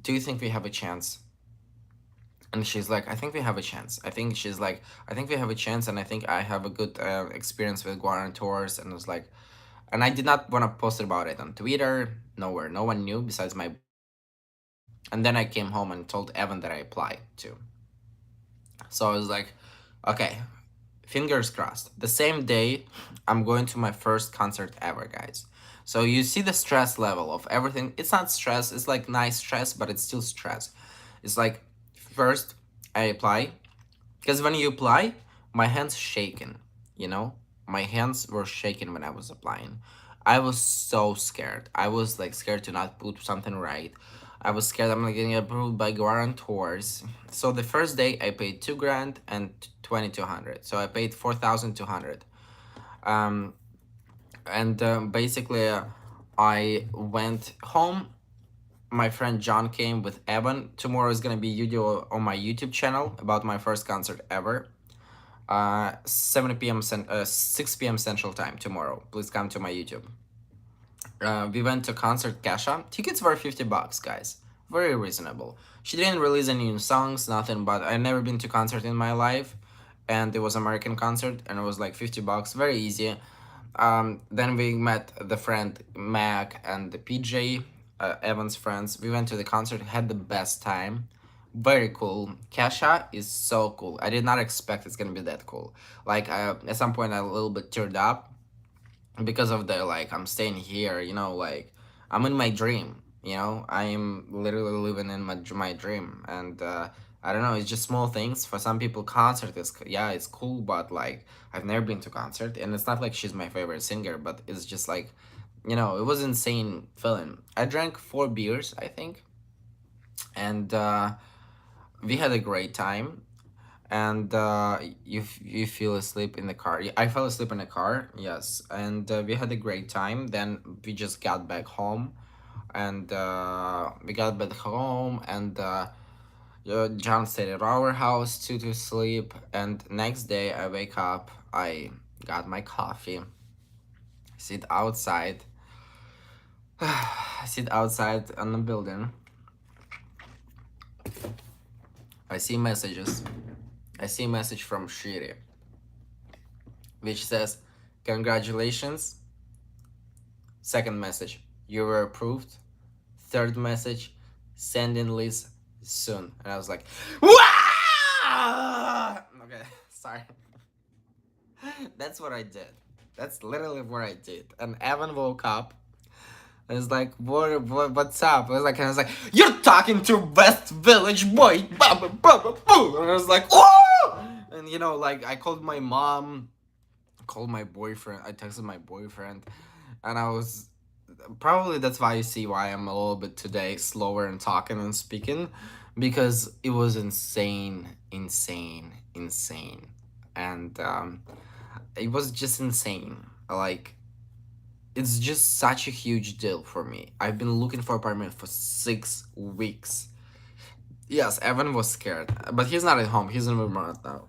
Speaker 1: "Do you think we have a chance?" And she's like, "I think we have a chance." I think we have a chance, and I think I have a good experience with guarantors. And I was like, and I did not want to post about it on Twitter, nowhere. No one knew besides my boyfriend. And then I came home and told Evan that I applied too. So I was like, okay, fingers crossed. The same day, I'm going to my first concert ever, guys. So you see the stress level of everything. It's not stress, it's like nice stress, but it's still stress. It's like, first, I apply. Because when you apply, my hands shaking, you know? My hands were shaking when I was applying. I was so scared. I was like scared to not put something right. I was scared I'm not getting approved by guarantors. So the first day I paid 2 grand and 2,200. So I paid 4,200. Um, and basically, I went home. My friend John came with Evan. Tomorrow is gonna be video on my YouTube channel about my first concert ever. 6 p.m. Central Time tomorrow. Please come to my YouTube. We went to concert Kesha. Tickets were $50, guys. very reasonable. She didn't release any new songs, nothing. But I never been to concert in my life, and it was American concert, and it was like $50, very easy. Then we met the friend Mac and the PJ, Evan's friends. We went to the concert, had the best time. Very cool. Kesha is so cool. I did not expect it's gonna be that cool. Like at some point, I a little bit teared up because of the like I'm staying here. Like I'm in my dream. I'm literally living in my dream, and I don't know. It's just small things. For some people, concert is yeah, it's cool, but like I've never been to concert, and it's not like she's my favorite singer, but it's just like, it was insane feeling. I drank 4 beers, I think, and we had a great time. And you feel asleep in the car. I fell asleep in the car, yes, and we had a great time. Then we just got back home, and John stayed at our house to sleep. And next day I wake up, I got my coffee, sit outside, sit outside on the building. I see messages. I see a message from Shiri, which says, "Congratulations." Second message, "You were approved." Third message, "Send in list soon." And I was like, "Wah!" Okay, sorry. That's what I did. That's literally what I did. And Evan woke up and was like, what's up? I was like, "You're talking to West Village boy." And I was like, "Whoa!" And like I called my mom, called my boyfriend. I texted my boyfriend, and I was probably that's why you see why I'm a little bit today slower in talking and speaking, because it was insane, insane, insane, and it was just insane. Like it's just such a huge deal for me. I've been looking for apartment for 6 weeks. Yes, Evan was scared, but he's not at home. He's in Vermont now.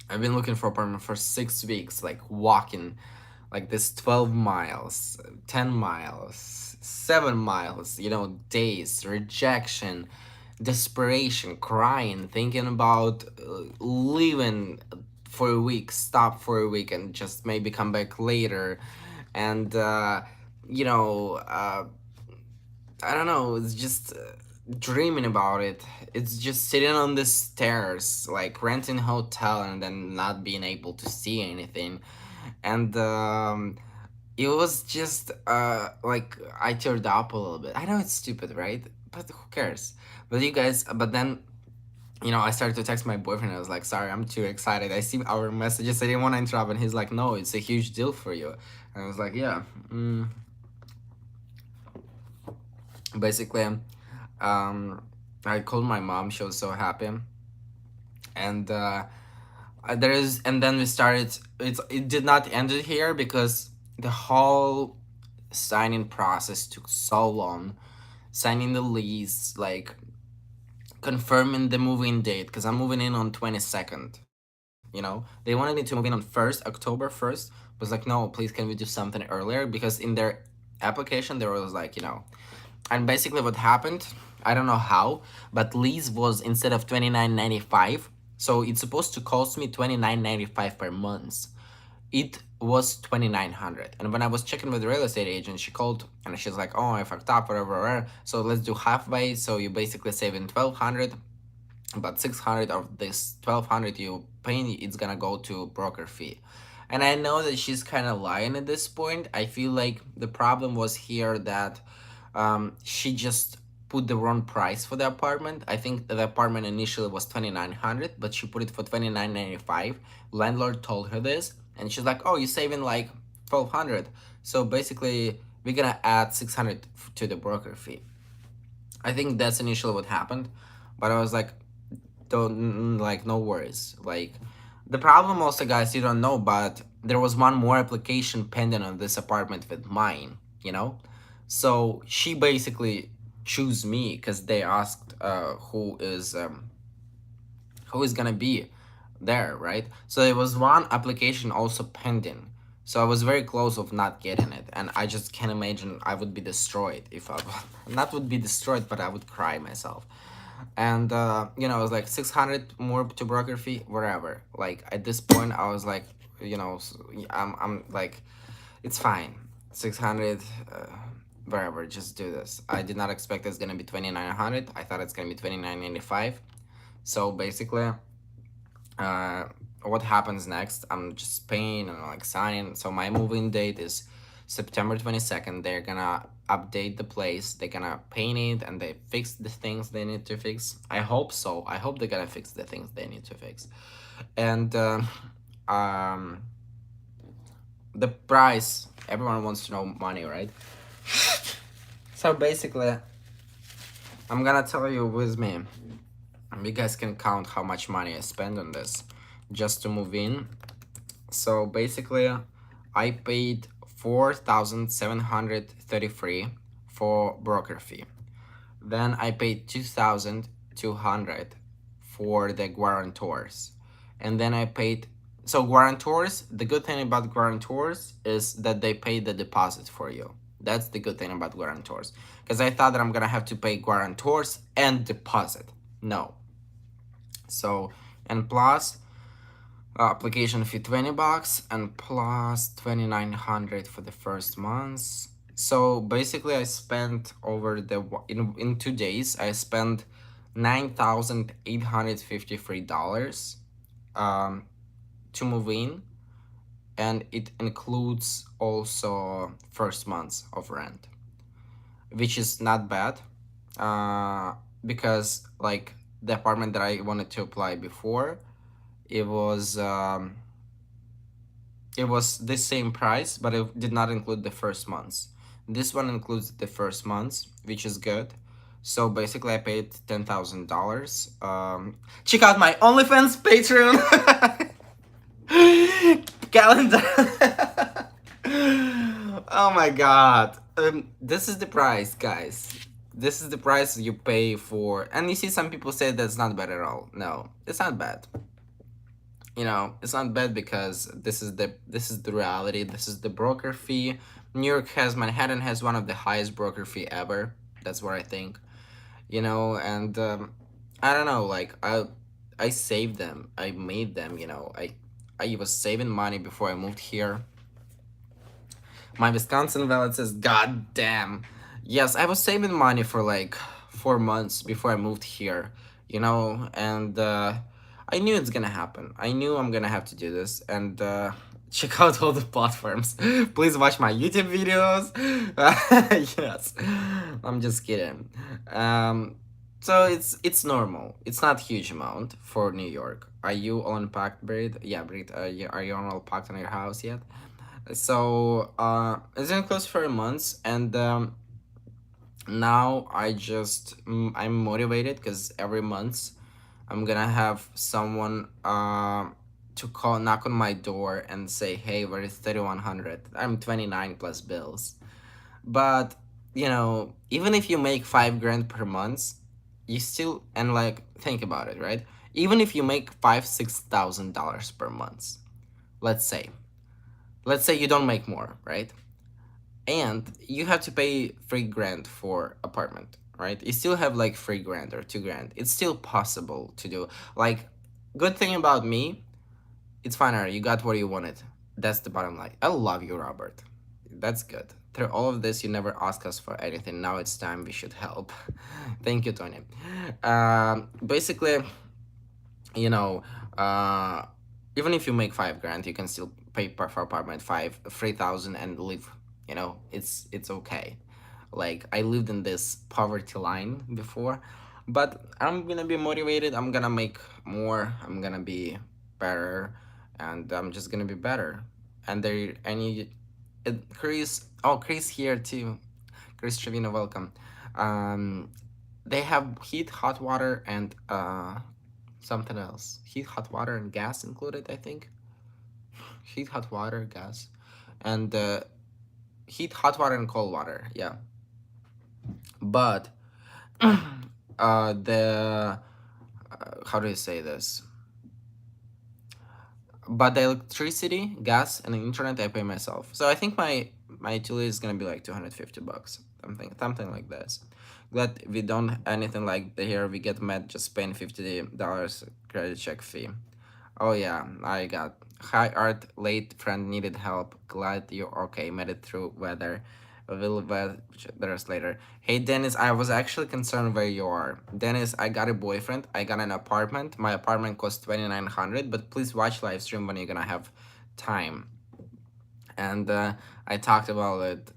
Speaker 1: I've been looking for apartment for 6 weeks, like walking, like this 12 miles, 10 miles, 7 miles, days, rejection, desperation, crying, thinking about leaving for a week, stop for a week, and just maybe come back later. And, I don't know, it's just dreaming about it. It's just sitting on the stairs, like renting a hotel and then not being able to see anything. And it was just like I teared up a little bit. I know it's stupid, right? But who cares? But then I started to text my boyfriend. I was like, "Sorry, I'm too excited. I see our messages. I didn't want to interrupt." And he's like, "No, it's a huge deal for you." And I was like, "Yeah." Basically, I called my mom. She was so happy. And and then we started. It did not end it here because the whole signing process took so long. Signing the lease, like confirming the moving date, because I'm moving in on 22nd. They wanted me to move in on October 1st. Was like, "No, please, can we do something earlier?" Because in their application there was like, and basically what happened, I don't know how, but lease was, instead of 29.95, so it's supposed to cost me 29.95 per month. It was 2,900. And when I was checking with the real estate agent, she called and she's like, "Oh, I fucked up, whatever, whatever. So let's do halfway. So you basically saving 1,200, but 600 of this 1,200 you paying, it's gonna go to broker fee." And I know that she's kind of lying at this point. I feel like the problem was here that she just put the wrong price for the apartment. I think the apartment initially was 2,900, but she put it for 2,995. Landlord told her this, and she's like, "Oh, you're saving like 1,200. So basically, we're gonna add 600 to the broker fee." I think that's initially what happened, but I was like, "Don't, like, no worries." Like, the problem also, guys, you don't know, but there was one more application pending on this apartment with mine. So she basically choose me because they asked who is gonna be there, right? So there was one application also pending. So I was very close of not getting it, and I just can't imagine I would be destroyed if I not would be destroyed, but I would cry myself. And it was like 600 more to broker fee, whatever. Like at this point, I was like, I'm like, it's fine, 600, whatever. Just do this. I did not expect it's gonna be 2,900. I thought it's gonna be 2,995. So basically, uh, what happens next? I'm just paying and like signing. So my moving date is September 22nd. They're gonna update the place. They're gonna paint it and they fix the things they need to fix. I hope so. I hope they're gonna fix the things they need to fix. And um, the price. Everyone wants to know money, right? So basically, I'm gonna tell you with me. You guys can count how much money I spend on this just to move in. So basically, I paid 4,733 for broker fee. Then I paid 2,200 for the guarantors. And then I paid, so guarantors, the good thing about guarantors is that they pay the deposit for you. That's the good thing about guarantors. Because I thought that I'm gonna have to pay guarantors and deposit. No. So, and plus, application fee $20 and plus 2,900 for the first months. So basically, I spent over the in 2 days. I spent $9,853 to move in, and it includes also first months of rent, which is not bad, because like the apartment that I wanted to apply before, it was the same price, but it did not include the first months. This one includes the first months, which is good. So basically, I paid $10,000. Check out my OnlyFans Patreon calendar. Oh my god. This is the price, guys. This is the price you pay for. And you see, some people say that's not bad at all. No, it's not bad. It's not bad because this is the reality. This is the broker fee. Manhattan has one of the highest broker fee ever. That's what I think. And I don't know, like I saved them. I made them. I was saving money before I moved here. My Wisconsin wallet says, God damn. Yes, I was saving money for like 4 months before I moved here, and I knew it's gonna happen. I knew I'm gonna have to do this, and check out all the platforms. Please watch my YouTube videos. Yes, I'm just kidding. So it's normal. It's not huge amount for New York. Are you all unpacked, Brit? Yeah, Brit. Are you all packed on your house yet? So it's been close for months, and now I'm motivated because every month I'm gonna have someone to call knock on my door and say, hey, where is 3,100? I'm 29 plus bills. But even if you make 5 grand per month, you still, and like, think about it, right? Even if you make $5,000-6,000 per month, let's say you don't make more, right? And you have to pay 3 grand for apartment, right? You still have like 3 grand or 2 grand. It's still possible to do. Like, good thing about me, it's fine. Alright, you got what you wanted. That's the bottom line. I love you, Robert. That's good. Through all of this, you never ask us for anything. Now it's time we should help. Thank you, Tony. Basically, you know, uh, even if you make 5 grand, you can still pay for apartment 3,000 and live. It's okay. Like, I lived in this poverty line before, but I'm gonna be motivated. I'm gonna make more. I'm gonna be better, and I'm just gonna be better. And there any, Chris. Oh, Chris here too. Chris Trevino, welcome. Um, they have heat, hot water, and something else. Heat, hot water, and gas included, I think. Heat, hot water, gas, and heat, hot water, and cold water. Yeah, but the how do you say this? but the electricity, gas, and the internet I pay myself. So I think my utility is gonna be like 250 bucks, something like this. Glad we don't anything like the here we get mad just paying $50 credit check fee. Oh yeah, I got hi art late friend needed help. Glad you're okay. Made it through weather. Will there's later. Hey Dennis, I was actually concerned where you are. Dennis, I got a boyfriend. I got an apartment. My apartment costs 2,900. But please watch live stream when you're gonna have time. And I talked about it.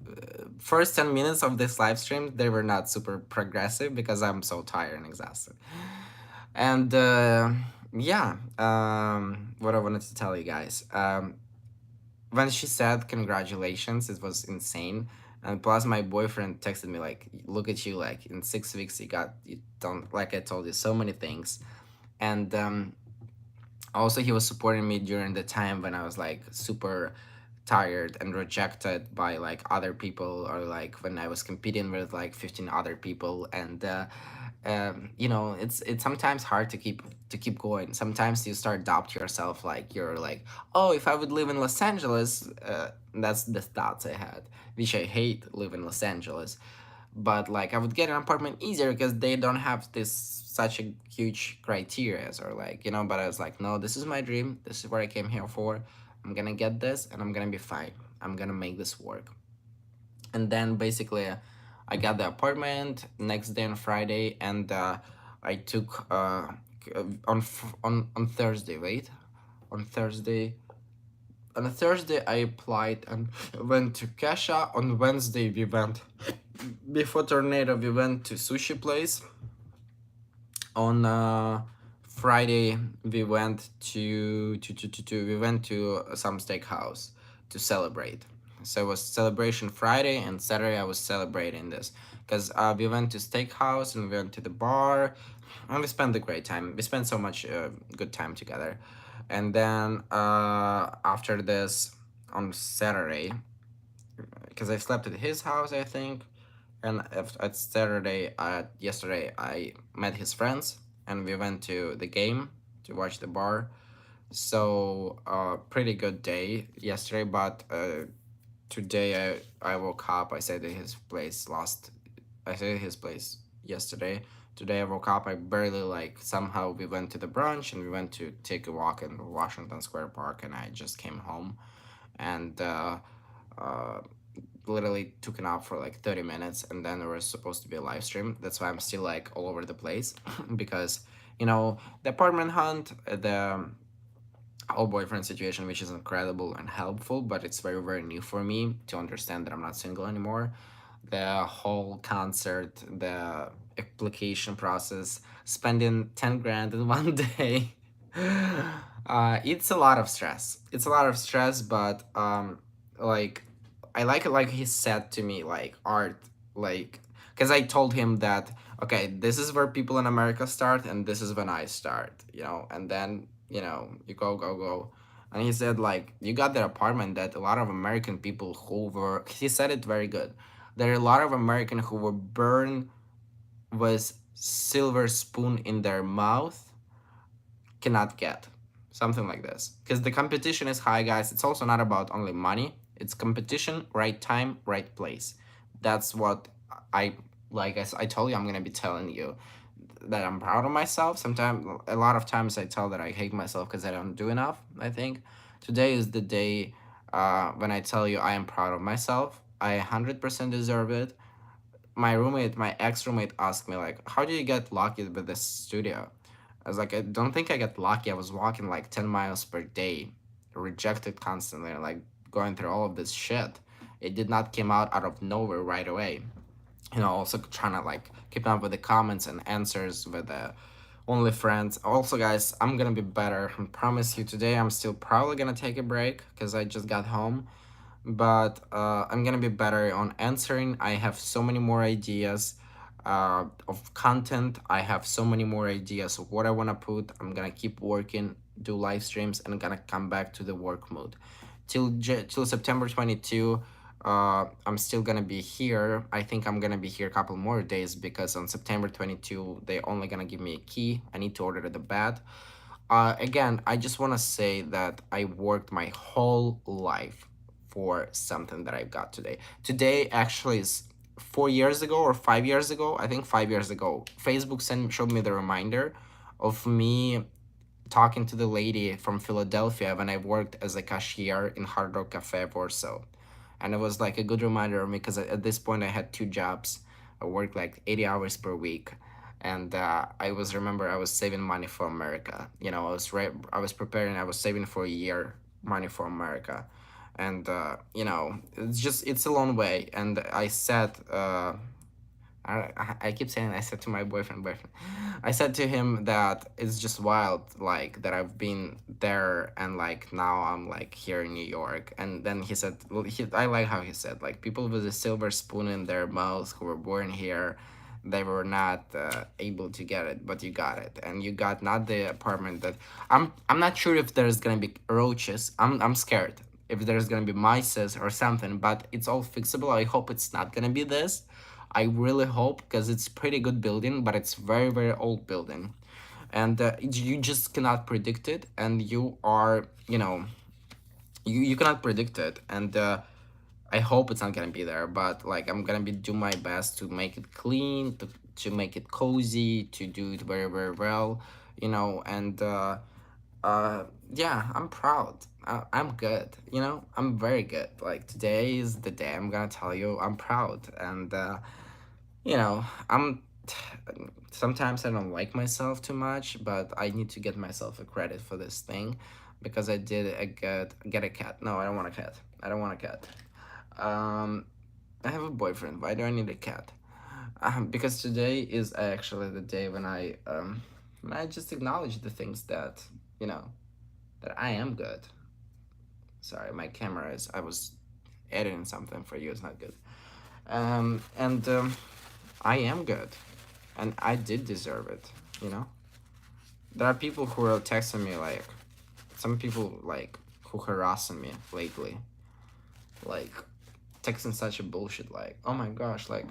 Speaker 1: First 10 minutes of this live stream, they were not super progressive because I'm so tired and exhausted. And yeah, what I wanted to tell you guys. When she said congratulations, it was insane. And plus, my boyfriend texted me like, "Look at you! Like in 6 weeks, you don't like I told you so many things." And also, he was supporting me during the time when I was like super tired and rejected by like other people, or like when I was competing with like 15 other people. And it's sometimes hard to keep going. Sometimes you start doubt yourself, like you're like, oh, if I would live in Los Angeles, that's the thoughts I had, which I hate living in Los Angeles. But like I would get an apartment easier because they don't have this such a huge criteria, or like, but I was like, no, this is my dream, this is what I came here for. I'm gonna get this and I'm gonna be fine. I'm gonna make this work. And then basically I got the apartment next day on Friday. And I took on Thursday, wait, on Thursday on a Thursday I applied and went to Kesha. On Wednesday we went, before tornado, we went to sushi place. On Friday we went we went to some steakhouse to celebrate. So it was celebration Friday, and Saturday I was celebrating this because we went to steakhouse and we went to the bar, and we spent a great time. We spent so much good time together. And then after this, on Saturday, because I slept at his house, I think. And at Saturday, yesterday, I met his friends and we went to the game to watch the bar. So, pretty good day yesterday, but today I woke up. I stayed at his place yesterday. Today I woke up. I barely like somehow we went to the brunch and we went to take a walk in Washington Square Park, and I just came home. And uh, literally took a nap for like 30 minutes, and then there was supposed to be a live stream. That's why I'm still like all over the place because the apartment hunt, the whole boyfriend situation, which is incredible and helpful, but it's very very new for me to understand that I'm not single anymore. The whole concert, the application process, spending 10 grand in one day. It's a lot of stress. It's a lot of stress, but like I like it, like he said to me, like art, like, because I told him that okay, this is where people in America start, and this is when I start, and then you go. And he said like you got that apartment that a lot of American people who were, he said it very good. There are a lot of American who were born with silver spoon in their mouth cannot get something like this, because the competition is high, guys. It's also not about only money. It's competition, right time, right place. That's what I like. I told you, I'm gonna be telling you that I'm proud of myself. Sometimes, a lot of times I tell that I hate myself because I don't do enough. I think today is the day when I tell you I am proud of myself. I 100% deserve it. My ex roommate asked me like, how do you get lucky with this studio? I was like, I don't think I got lucky. I was walking like 10 miles per day, rejected constantly, and like going through all of this shit. It did not come out of nowhere right away. Also trying to like keep up with the comments and answers with the only friends. Also, guys, I'm gonna be better. I promise you today. I'm still probably gonna take a break because I just got home, but I'm gonna be better on answering. I have so many more ideas of content. I have so many more ideas of what I wanna put. I'm gonna keep working, do live streams, and I'm gonna come back to the work mode. Till September 22, I'm still gonna be here. I think I'm gonna be here a couple more days because on September 22 they only gonna give me a key. I need to order the bed. Again, I just want to say that I worked my whole life for something that I got today. Today actually is 4 years ago or 5 years ago. I think 5 years ago. Facebook showed me the reminder of me talking to the lady from Philadelphia when I worked as a cashier in Hard Rock Cafe Warsaw. And it was like a good reminder of me because at this point I had two jobs. I worked like 80 hours per week. And I was saving money for America. I was preparing, I was saving for a year money for America. And, it's a long way. And I said, I keep saying I said to my boyfriend. I said to him that it's just wild, like that I've been there and like now I'm like here in New York. And then he said, well, I like how he said like people with a silver spoon in their mouths who were born here, they were not able to get it, but you got it, and you got not the apartment that I'm not sure if there's gonna be roaches. I'm scared if there's gonna be mice or something, but it's all fixable. I hope it's not gonna be this. I really hope because it's pretty good building, but it's very very old building, and you just cannot predict it, and you cannot predict it, and I hope it's not gonna be there, but like I'm gonna be do my best to make it clean, to make it cozy, to do it very very well, and yeah, I'm proud. I'm good. I'm very good. Like today is the day I'm gonna tell you I'm proud, and I'm sometimes I don't like myself too much, but I need to get myself a credit for this thing because I did a good get a cat. No, I don't want a cat. I don't want a cat. Um, I have a boyfriend. Why do I need a cat? Because today is actually the day when I just acknowledge the things that you know that I am good. Sorry, my camera is. I was editing something for you. It's not good. And I am good, and I did deserve it. You know, there are people who are texting me like, some people like who harassing me lately, like texting such a bullshit like, oh my gosh, like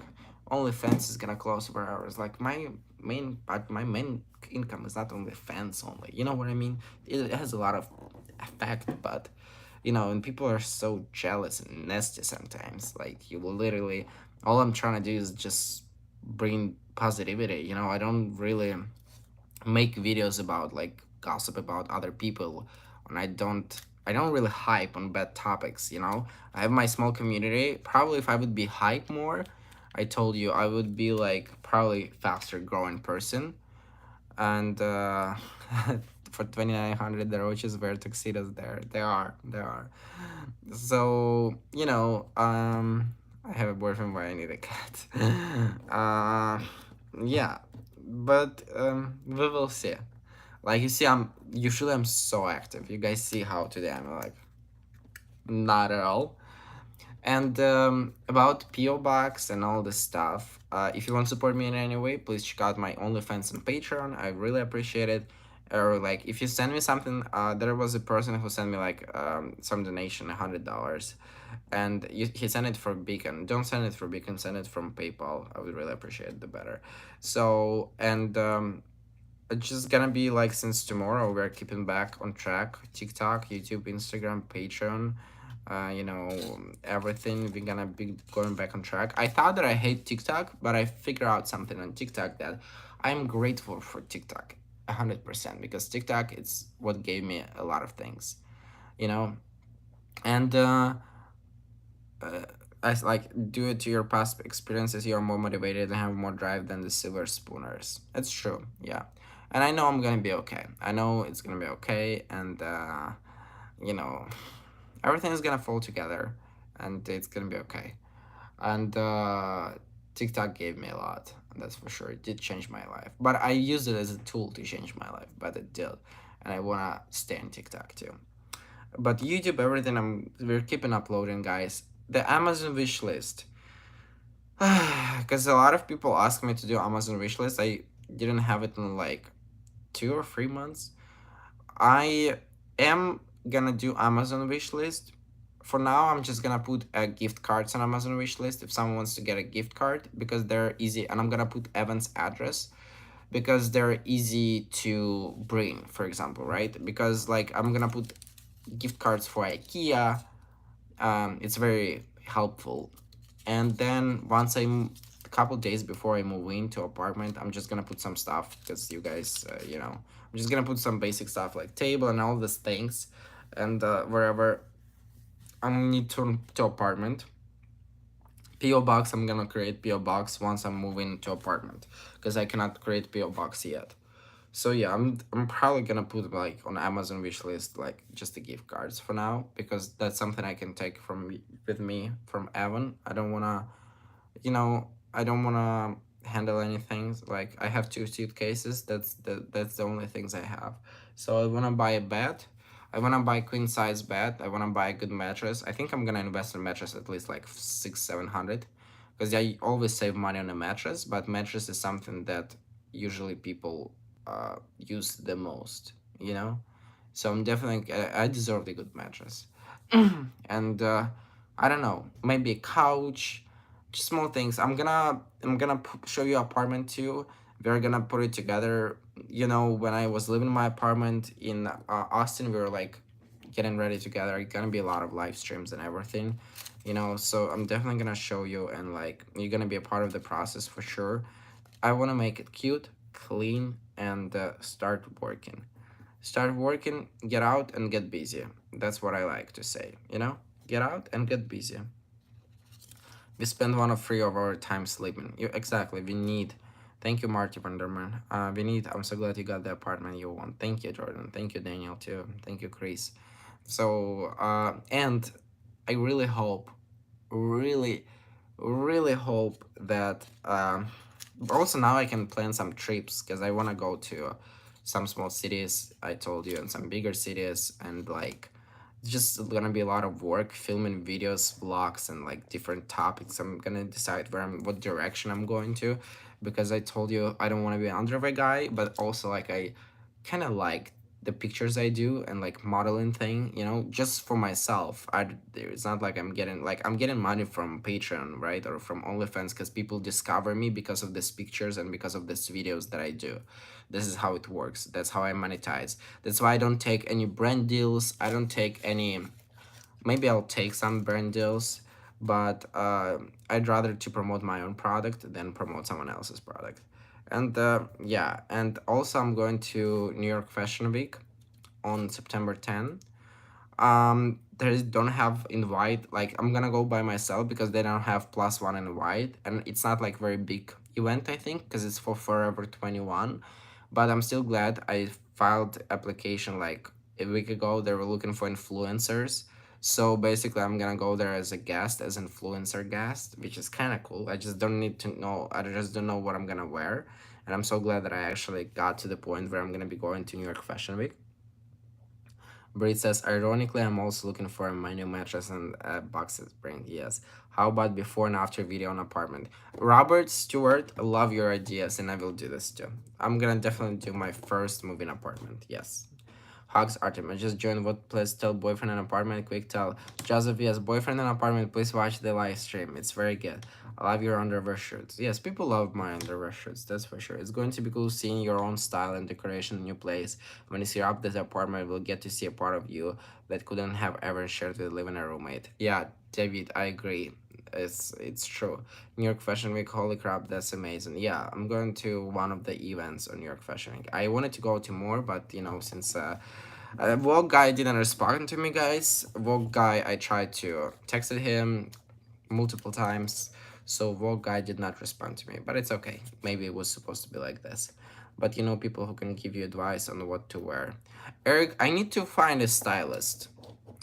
Speaker 1: OnlyFans is gonna close for hours. Like my main income is not OnlyFans only. You know what I mean? It has a lot of effect, but and people are so jealous and nasty sometimes. Like you will literally, all I'm trying to do is just bring positivity. I don't really make videos about like gossip about other people, and I don't really hype on bad topics. I have my small community. Probably if I would be hype more, I told you I would be like probably faster growing person. And for 2900 the roaches wear tuxedos there. They are so I have a boyfriend where I need a cat. Yeah, but we will see. Like you see, I'm so active. You guys see how today I'm like not at all. And about PO Box and all this stuff, if you want to support me in any way, please check out my OnlyFans and Patreon. I really appreciate it. Or like if you send me something, there was a person who sent me like some donation, $100, and he sent it for Beacon. Don't send it for Beacon. Send it from PayPal. I would really appreciate it. The better. So and it's just gonna be like since tomorrow we're keeping back on track. TikTok, YouTube, Instagram, Patreon, everything. We're gonna be going back on track. I thought that I hate TikTok, but I figured out something on TikTok that I'm grateful for TikTok 100% because TikTok it's what gave me a lot of things, you know, and as like due it to your past experiences, you're more motivated and have more drive than the silver spooners. It's true, yeah, and I know I'm gonna be okay. I know it's gonna be okay, and you know everything is gonna fall together, and it's gonna be okay. And TikTok gave me a lot, that's for sure. It did change my life, but I used it as a tool to change my life, but it did, and I wanna stay on TikTok too. But YouTube, everything we're keeping uploading, guys. The Amazon wish list, because a lot of people ask me to do Amazon wish list. I didn't have it in like 2 or 3 months. I am gonna do Amazon wish list. For now, I'm just gonna put gift cards on Amazon wish list if someone wants to get a gift card because they're easy, and I'm gonna put Evan's address because they're easy to bring, for example, right? Because like I'm gonna put gift cards for IKEA. It's very helpful. And then once a couple days before I move into apartment, I'm just gonna put some stuff because you guys, I'm just gonna put some basic stuff like table and all these things, and wherever I need to apartment. PO box, I'm gonna create PO box once I'm moving to apartment because I cannot create PO box yet. So yeah, I'm probably gonna put like on Amazon wish list like just the gift cards for now because that's something I can take with me from Evan. I don't wanna, I don't wanna handle anything. Like I have two suitcases. That's the only things I have. So I wanna buy a bed. I wanna buy queen size bed. I wanna buy a good mattress. I think I'm gonna invest in mattress at least like 600-700, because I always save money on a mattress. But mattress is something that usually people use the most. So I'm definitely I deserve a good mattress. And I don't know, maybe a couch, just small things. I'm gonna show you apartment too. We're gonna put it together. When I was living in my apartment in Austin, we were like getting ready together. It's gonna be a lot of live streams and everything. So I'm definitely gonna show you, and like you're gonna be a part of the process for sure. I want to make it cute, clean, and start working. Start working, get out, and get busy. That's what I like to say, Get out and get busy. We spend 1 of 3 of our time sleeping. Exactly, we need. Thank you, Marty Vanderman. We need. I'm so glad you got the apartment you want. Thank you, Jordan. Thank you, Daniel, too. Thank you, Chris. So, and I really hope, really, really hope that also now I can plan some trips because I want to go to some small cities I told you, and some bigger cities, and like it's just gonna be a lot of work filming videos, vlogs, and like different topics. I'm gonna decide what direction I'm going to, because I told you I don't want to be an underwear guy, but also like I kind of like the pictures I do and like modeling thing, just for myself. It's not like I'm getting money from Patreon, right, or from OnlyFans, because people discover me because of these pictures and because of these videos that I do. This is how it works. That's how I monetize. That's why I don't take any brand deals. I don't take any. Maybe I'll take some brand deals, but I'd rather to promote my own product than promote someone else's product. And yeah, and also I'm going to New York Fashion Week on September 10th. They don't have invite. Like I'm gonna go by myself because they don't have +1 invite, and it's not like very big event, I think, because it's for Forever 21. But I'm still glad I filed application like a week ago. They were looking for influencers. So basically I'm gonna go there as a guest, as influencer guest, which is kind of cool. I just don't need to know. I just don't know what I'm gonna wear, and I'm so glad that I actually got to the point where I'm gonna be going to New York Fashion Week. Brit says, ironically, I'm also looking for my new mattress and boxes spring. Yes. How about before and after video on apartment? Robert Stewart, I love your ideas, and I will do this too. I'm gonna definitely do my first move in apartment. Yes. Hugs Artem. I just joined. What? Please tell boyfriend and apartment. Quick tell. Joseph, yes, boyfriend and apartment. Please watch the live stream. It's very good. I love your underwear shirts. Yes, people love my underwear shirts. That's for sure. It's going to be cool seeing your own style and decoration in your place. When you see up this apartment, we'll get to see a part of you that couldn't have ever shared with living a roommate. Yeah, David, I agree. It's true. New York Fashion Week, holy crap, that's amazing. Yeah, I'm going to one of the events on New York Fashion Week. I wanted to go to more, but since Vogue guy didn't respond to me, guys. Vogue guy, I tried to texted him multiple times, so Vogue guy did not respond to me. But it's okay. Maybe it was supposed to be like this. But people who can give you advice on what to wear. Eric, I need to find a stylist.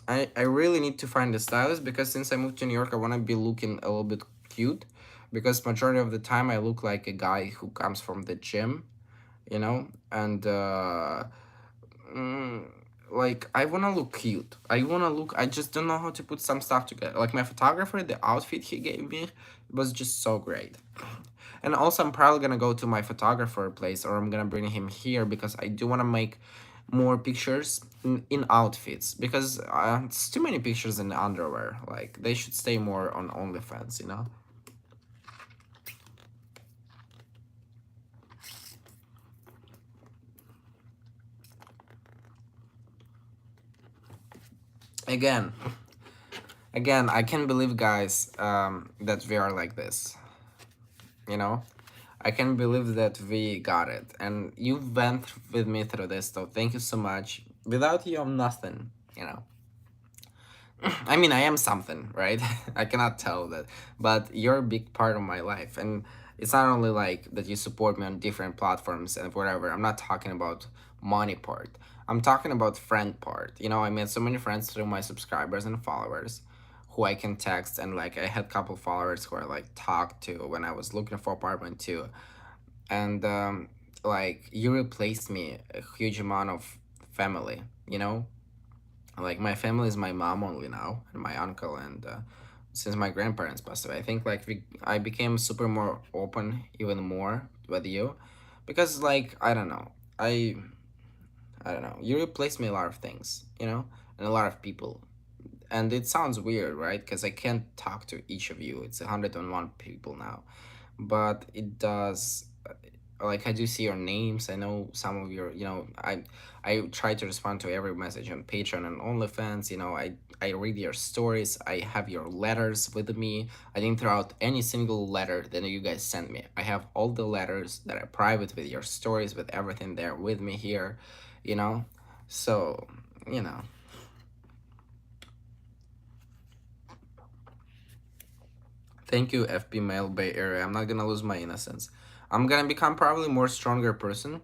Speaker 1: I really need to find a stylist because since I moved to New York, I want to be looking a little bit cute. Because majority of the time I look like a guy who comes from the gym, and mm, like I wanna look cute. I just don't know how to put some stuff together. Like my photographer, the outfit he gave me was just so great. And also I'm probably gonna go to my photographer place, or I'm gonna bring him here because I do wanna make more pictures in outfits, because it's too many pictures in underwear. Like they should stay more on OnlyFans. Again, again, I can't believe, guys, that we are like this. You know, I can't believe that we got it, and you went with me through this. So thank you so much. Without you, I'm nothing. You know. I mean, I am something, right? I cannot tell that, but you're a big part of my life, and it's not only like that you support me on different platforms and whatever. I'm not talking about money part. I'm talking about friend part. You know, I made so many friends through my subscribers and followers, who I can text, and like I had a couple followers who I like talked to when I was looking for apartment too, and like you replaced me a huge amount of family. You know, like my family is my mom only now and my uncle, and since my grandparents passed away, I think like I became super more open even more with you, because like I don't know, you replaced me a lot of things, you know, and a lot of people, and it sounds weird, right? Because I can't talk to each of you. It's 101 people now, but it does. Like I do see your names. I know some of your. You know, I try to respond to every message on Patreon and OnlyFans. You know, I read your stories. I have your letters with me. I didn't throw out any single letter that you guys sent me. I have all the letters that are private with your stories, with everything there with me here. You know, so you know. Thank you, FB Male Bay Area. I'm not gonna lose my innocence. I'm gonna become probably more stronger person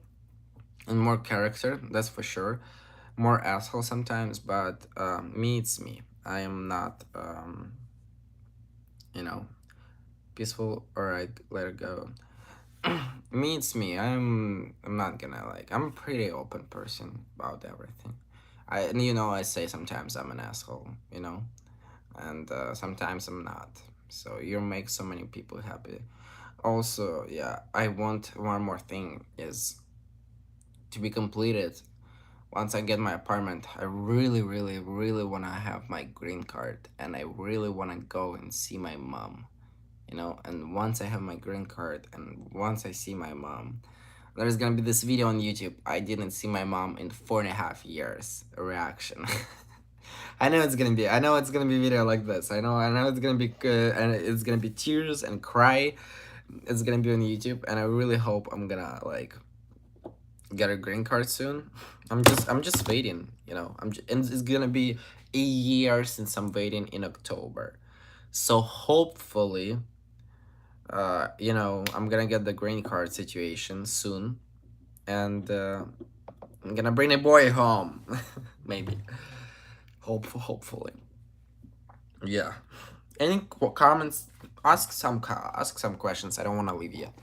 Speaker 1: and more character. That's for sure. More asshole sometimes, but me, it's me. I am not, you know, peaceful. All right, let it go. Me, it's me. I'm not gonna like. I'm a pretty open person about everything. And you know, I say sometimes I'm an asshole. You know, and sometimes I'm not. So you make so many people happy. Also, yeah, I want one more thing is to be completed. Once I get my apartment, I really, really, really want to have my green card, and I really want to go and see my mom, you know. And once I have my green card and once I see my mom, there's gonna be this video on YouTube. I didn't see my mom in 4.5 years. A reaction. I know it's gonna be. I know it's gonna be a video like this. I know it's gonna be good, and it's gonna be tears and cry. It's gonna be on YouTube, and I really hope I'm gonna like get a green card soon. I'm just waiting, you know. And it's gonna be a year since I'm waiting in October, so hopefully, you know, I'm gonna get the green card situation soon, and I'm gonna bring a boy home, maybe. Hopefully, yeah. Any comments? Ask some questions. I don't want to leave yet.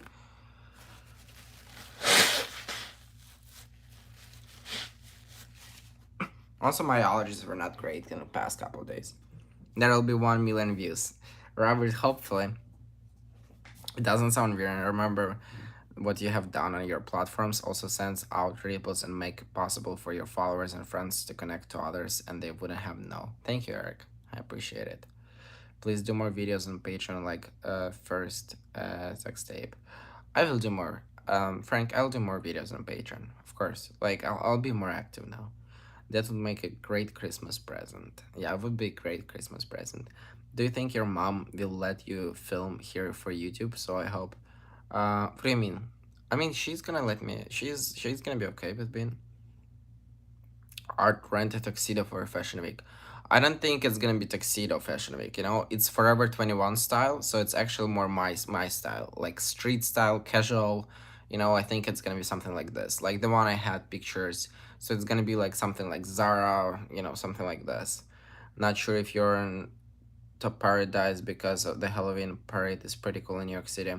Speaker 1: Also, my allergies were not great in the past couple of days. That'll be 1 million views. Robert, hopefully. It doesn't sound weird. And remember, what you have done on your platforms also sends out ripples and make it possible for your followers and friends to connect to others, and they wouldn't have no. Thank you, Eric. I appreciate it. Please do more videos on Patreon, like first sex tape. I will do more. Frank, I'll do more videos on Patreon, of course. Like I'll be more active now. That would make a great Christmas present. Yeah, it would be a great Christmas present. Do you think your mom will let you film here for YouTube? So I hope. What do you mean? I mean, she's gonna let me. She's gonna be okay with being art rent a tuxedo for a fashion week. I don't think it's gonna be tuxedo fashion week. You know, it's Forever 21 style, so it's actually more my style, like street style, casual. You know, I think it's gonna be something like this, like the one I had pictures. So it's gonna be like something like Zara, you know, something like this. Not sure if you're in Top Paradise because of the Halloween parade is pretty cool in New York City.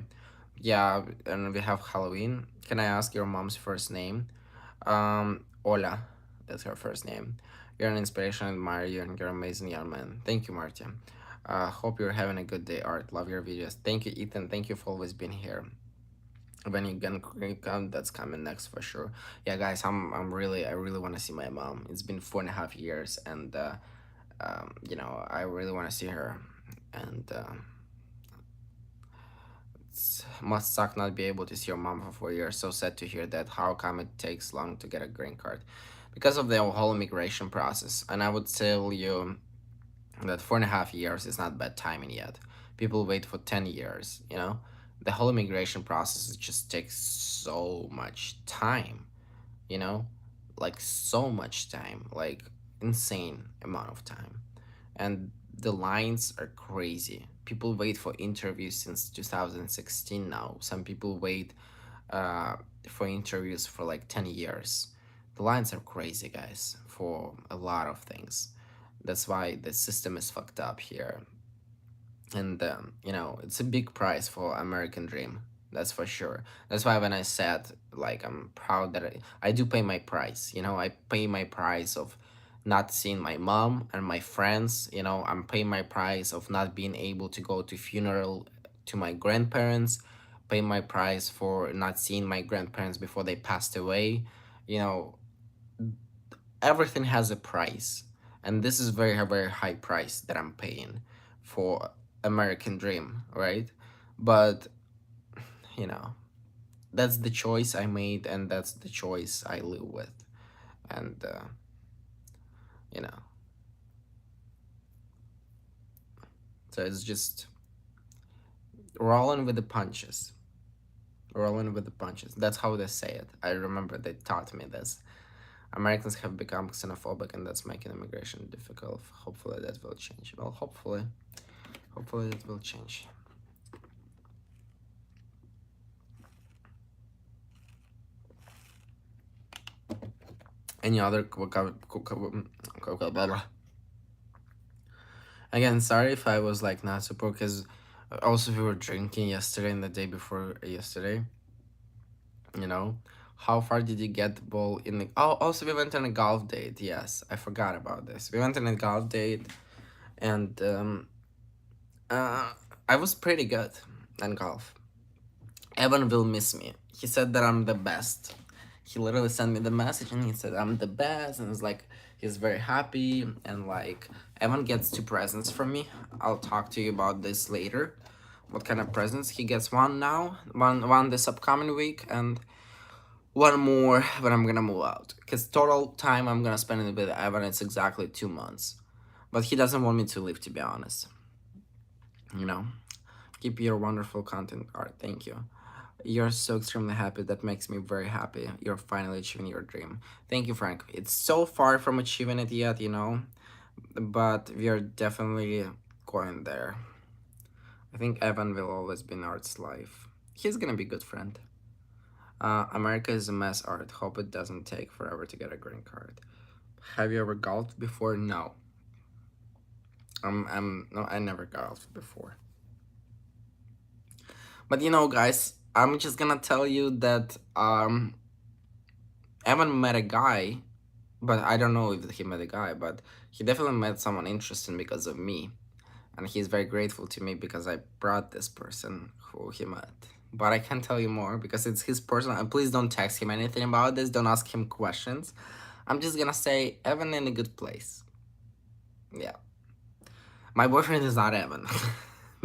Speaker 1: Yeah, and we have Halloween. Can I ask your mom's first name? Ola, that's her first name. You're an inspiration, I admire you, and you're an amazing young man. Thank you, Martin. Hope you're having a good day, Art. Love your videos. Thank you, Ethan. Thank you for always being here. When you can come, that's coming next for sure. Yeah, guys, I really want to see my mom. It's been 4.5 years, and you know, I really want to see her, and must suck not be able to see your mom for 4 years. So sad to hear that. How come it takes long to get a green card? because of the whole immigration process. And I would tell you that 4.5 years is not bad timing yet. People wait for 10 years, you know? The whole immigration process just takes so much time, you know? Like, so much time, like, insane amount of time. And the lines are crazy. People wait for interviews since 2016 now. Some people wait uh, for interviews for like 10 years. The lines are crazy, guys, for a lot of things. That's why the system is fucked up here. And, you know, it's a big price for American dream. That's for sure. That's why when I said, like, I'm proud that I do pay my price. You know, I pay my price of not seeing my mom and my friends. You know, I'm paying my price of not being able to go to funeral to my grandparents. Pay my price for not seeing my grandparents before they passed away. You know, everything has a price, and this is very high price that I'm paying for American dream, right? But you know, that's the choice I made, and that's the choice I live with. And you know, so it's just rolling with the punches. Rolling with the punches. That's how they say it. I remember they taught me this. Americans have become xenophobic, and that's making immigration difficult. Hopefully that will change. Well, hopefully it will change. Any other again, sorry if I was like not super, because also we were drinking yesterday and the day before yesterday, you know. How far did you get the ball in the, oh, also we went on a golf date. Yes, I forgot about this. We went on a golf date, and uh I was pretty good in golf. Evan will miss me. He said that I'm the best. He literally sent me the message and he said I'm the best, and it's like he's very happy. And like, Evan gets two presents from me. I'll talk to you about this later. What kind of presents he gets? One now, one this upcoming week, and one more when I'm gonna move out. Cause total time I'm gonna spend it with Evan, it's exactly 2 months. But he doesn't want me to leave, to be honest. You know, keep your wonderful content art. Thank you. You're so extremely happy. That makes me very happy. You're finally achieving your dream. Thank you, Frank. It's so far from achieving it yet, you know, but we are definitely going there. I think Evan will always be in Art's life. He's gonna be a good friend. America is a mess, Art. Hope it doesn't take forever to get a green card. Have you ever golfed before? No. No, I never golfed before. But you know, guys, I'm just gonna tell you that Evan met a guy, but I don't know if he met a guy, but he definitely met someone interesting because of me. And he's very grateful to me because I brought this person who he met. But I can't tell you more because it's his personal. And please don't text him anything about this. Don't ask him questions. I'm just gonna say Evan in a good place. Yeah. My boyfriend is not Evan.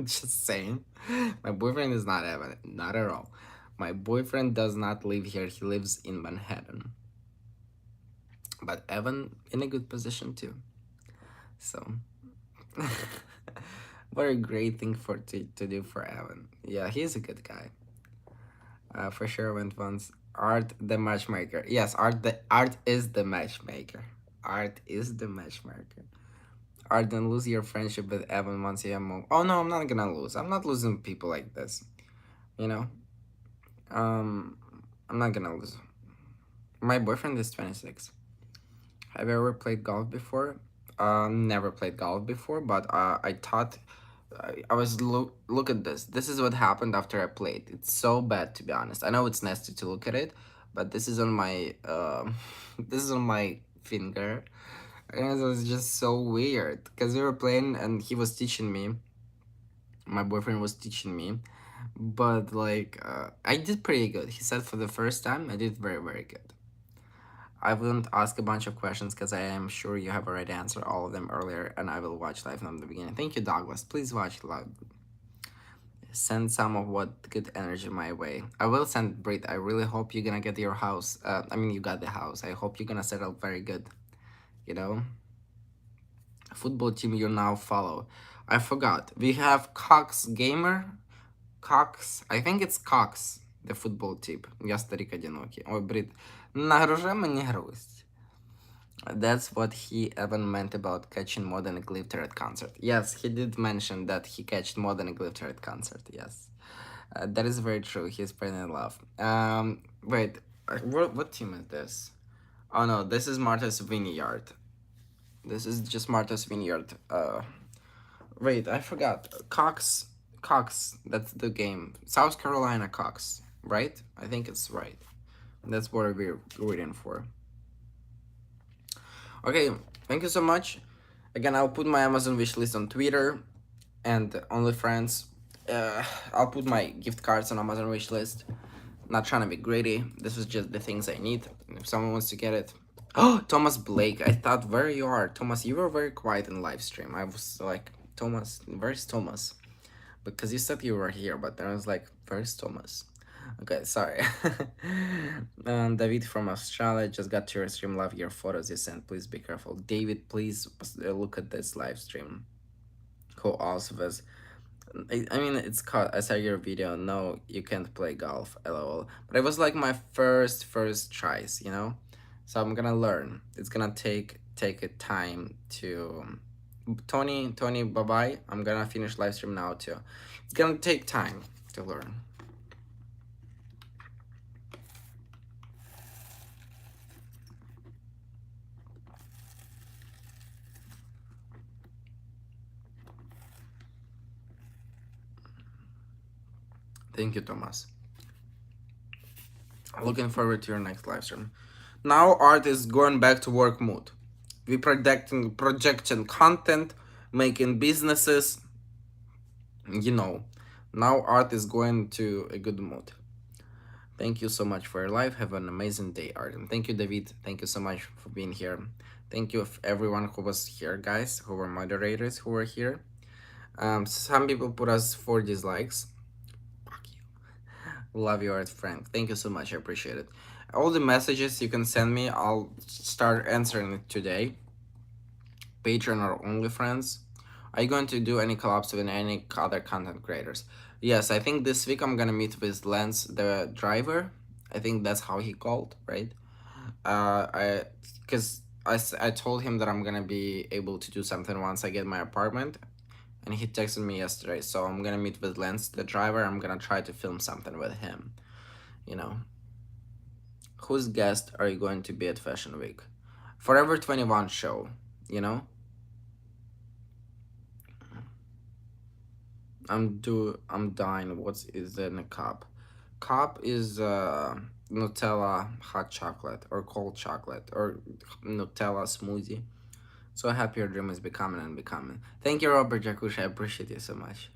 Speaker 1: Just saying. My boyfriend is not Evan. Not at all. My boyfriend does not live here. He lives in Manhattan. But Evan in a good position too. So what a great thing to do for Evan. Yeah, he's a good guy. For sure went once. Art the matchmaker. Yes, art is the matchmaker. Art is the matchmaker. Art, don't lose your friendship with Evan once you move. Oh no, I'm not gonna lose. I'm not losing people like this. You know? Um I'm not gonna lose. My boyfriend is 26. Have you ever played golf before? Never played golf before, but I thought I was look at this. This is what happened after I played. It's so bad, to be honest. I know it's nasty to look at it, but this is on my this is on my finger, and it was just so weird because we were playing and he was teaching me. My boyfriend was teaching me, but like I did pretty good. He said for the first time I did very good. I wouldn't ask a bunch of questions because I am sure you have already answered all of them earlier, and I will watch live from the beginning. Thank you, Douglas. Please watch live. Send some of what good energy my way. I will send Brit. I really hope you're gonna get your house. I mean, you got the house. I hope you're gonna settle very good. You know, football team you now follow. I forgot. We have Cox Gamer. Cox. I think it's Cox. The football team. Я старик одинокий. Ой, Брит. Нагружай мені грусть. That's what he even meant about catching more than a glitter at concert. Yes, he did mention that he catched more than a glitter at concert. Yes, that is very true. He's pretty in love. Wait, what team is this? Oh no, this is Martha's Vineyard. This is just Martha's Vineyard. Wait, I forgot. Cox. That's the game. South Carolina Cox, right? I think it's right. That's what we're waiting for. Okay, thank you so much. Again, I'll put my Amazon wishlist on Twitter and OnlyFriends. I'll put my gift cards on Amazon wishlist. Not trying to be greedy. This is just the things I need. If someone wants to get it. Oh, Thomas Blake. I thought, where you are? Thomas, you were very quiet in live stream. I was like, Thomas, where's Thomas? Because you said you were here, but then I was like, where's Thomas? Okay, sorry. David from Australia just got to your stream. Love your photos you sent. Please be careful. David, please look at this live stream. Who also was. I mean, it's called. I saw your video. No, you can't play golf. LOL. But it was like my first tries, you know. So I'm gonna learn. It's gonna take a time to. Tony, bye bye. I'm gonna finish live stream now too. It's gonna take time to learn. Thank you, Thomas. Looking forward to your next live stream. Now Art is going back to work mood. We projecting content, making businesses. You know, now Art is going to a good mood. Thank you so much for your live. Have an amazing day, Art. And thank you, David. Thank you so much for being here. Thank you everyone who was here, guys, who were moderators who were here. Some people put us 4 dislikes. Love you, Art Frank. Thank you so much. I appreciate it. All the messages you can send me, I'll start answering it today. Patreon or OnlyFriends. Are you going to do any collabs with any other content creators? Yes, I think this week I'm gonna meet with Lance, the driver. I think that's how he called, right? I told him that I'm gonna be able to do something once I get my apartment, and he texted me yesterday. So I'm gonna meet with Lance, the driver. I'm gonna try to film something with him. You know. Whose guest are you going to be at Fashion Week? Forever 21 show. You know. I'm dying. What is in a cup? Cup is Nutella hot chocolate or cold chocolate or Nutella smoothie. So happy your dream is becoming and becoming. Thank you, Robert Jakush. I appreciate you so much.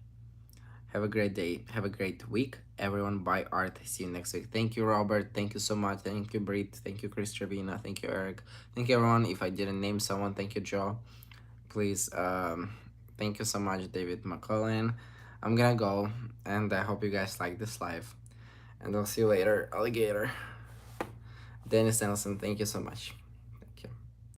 Speaker 1: Have a great day. Have a great week. Everyone, buy art. See you next week. Thank you, Robert. Thank you so much. Thank you, Brit. Thank you, Chris Trevina. Thank you, Eric. Thank you, everyone. If I didn't name someone, thank you, Joe. Please, thank you so much, David McCullen. I'm gonna go, and I hope you guys like this live. And I'll see you later, alligator. Dennis Nelson, thank you so much.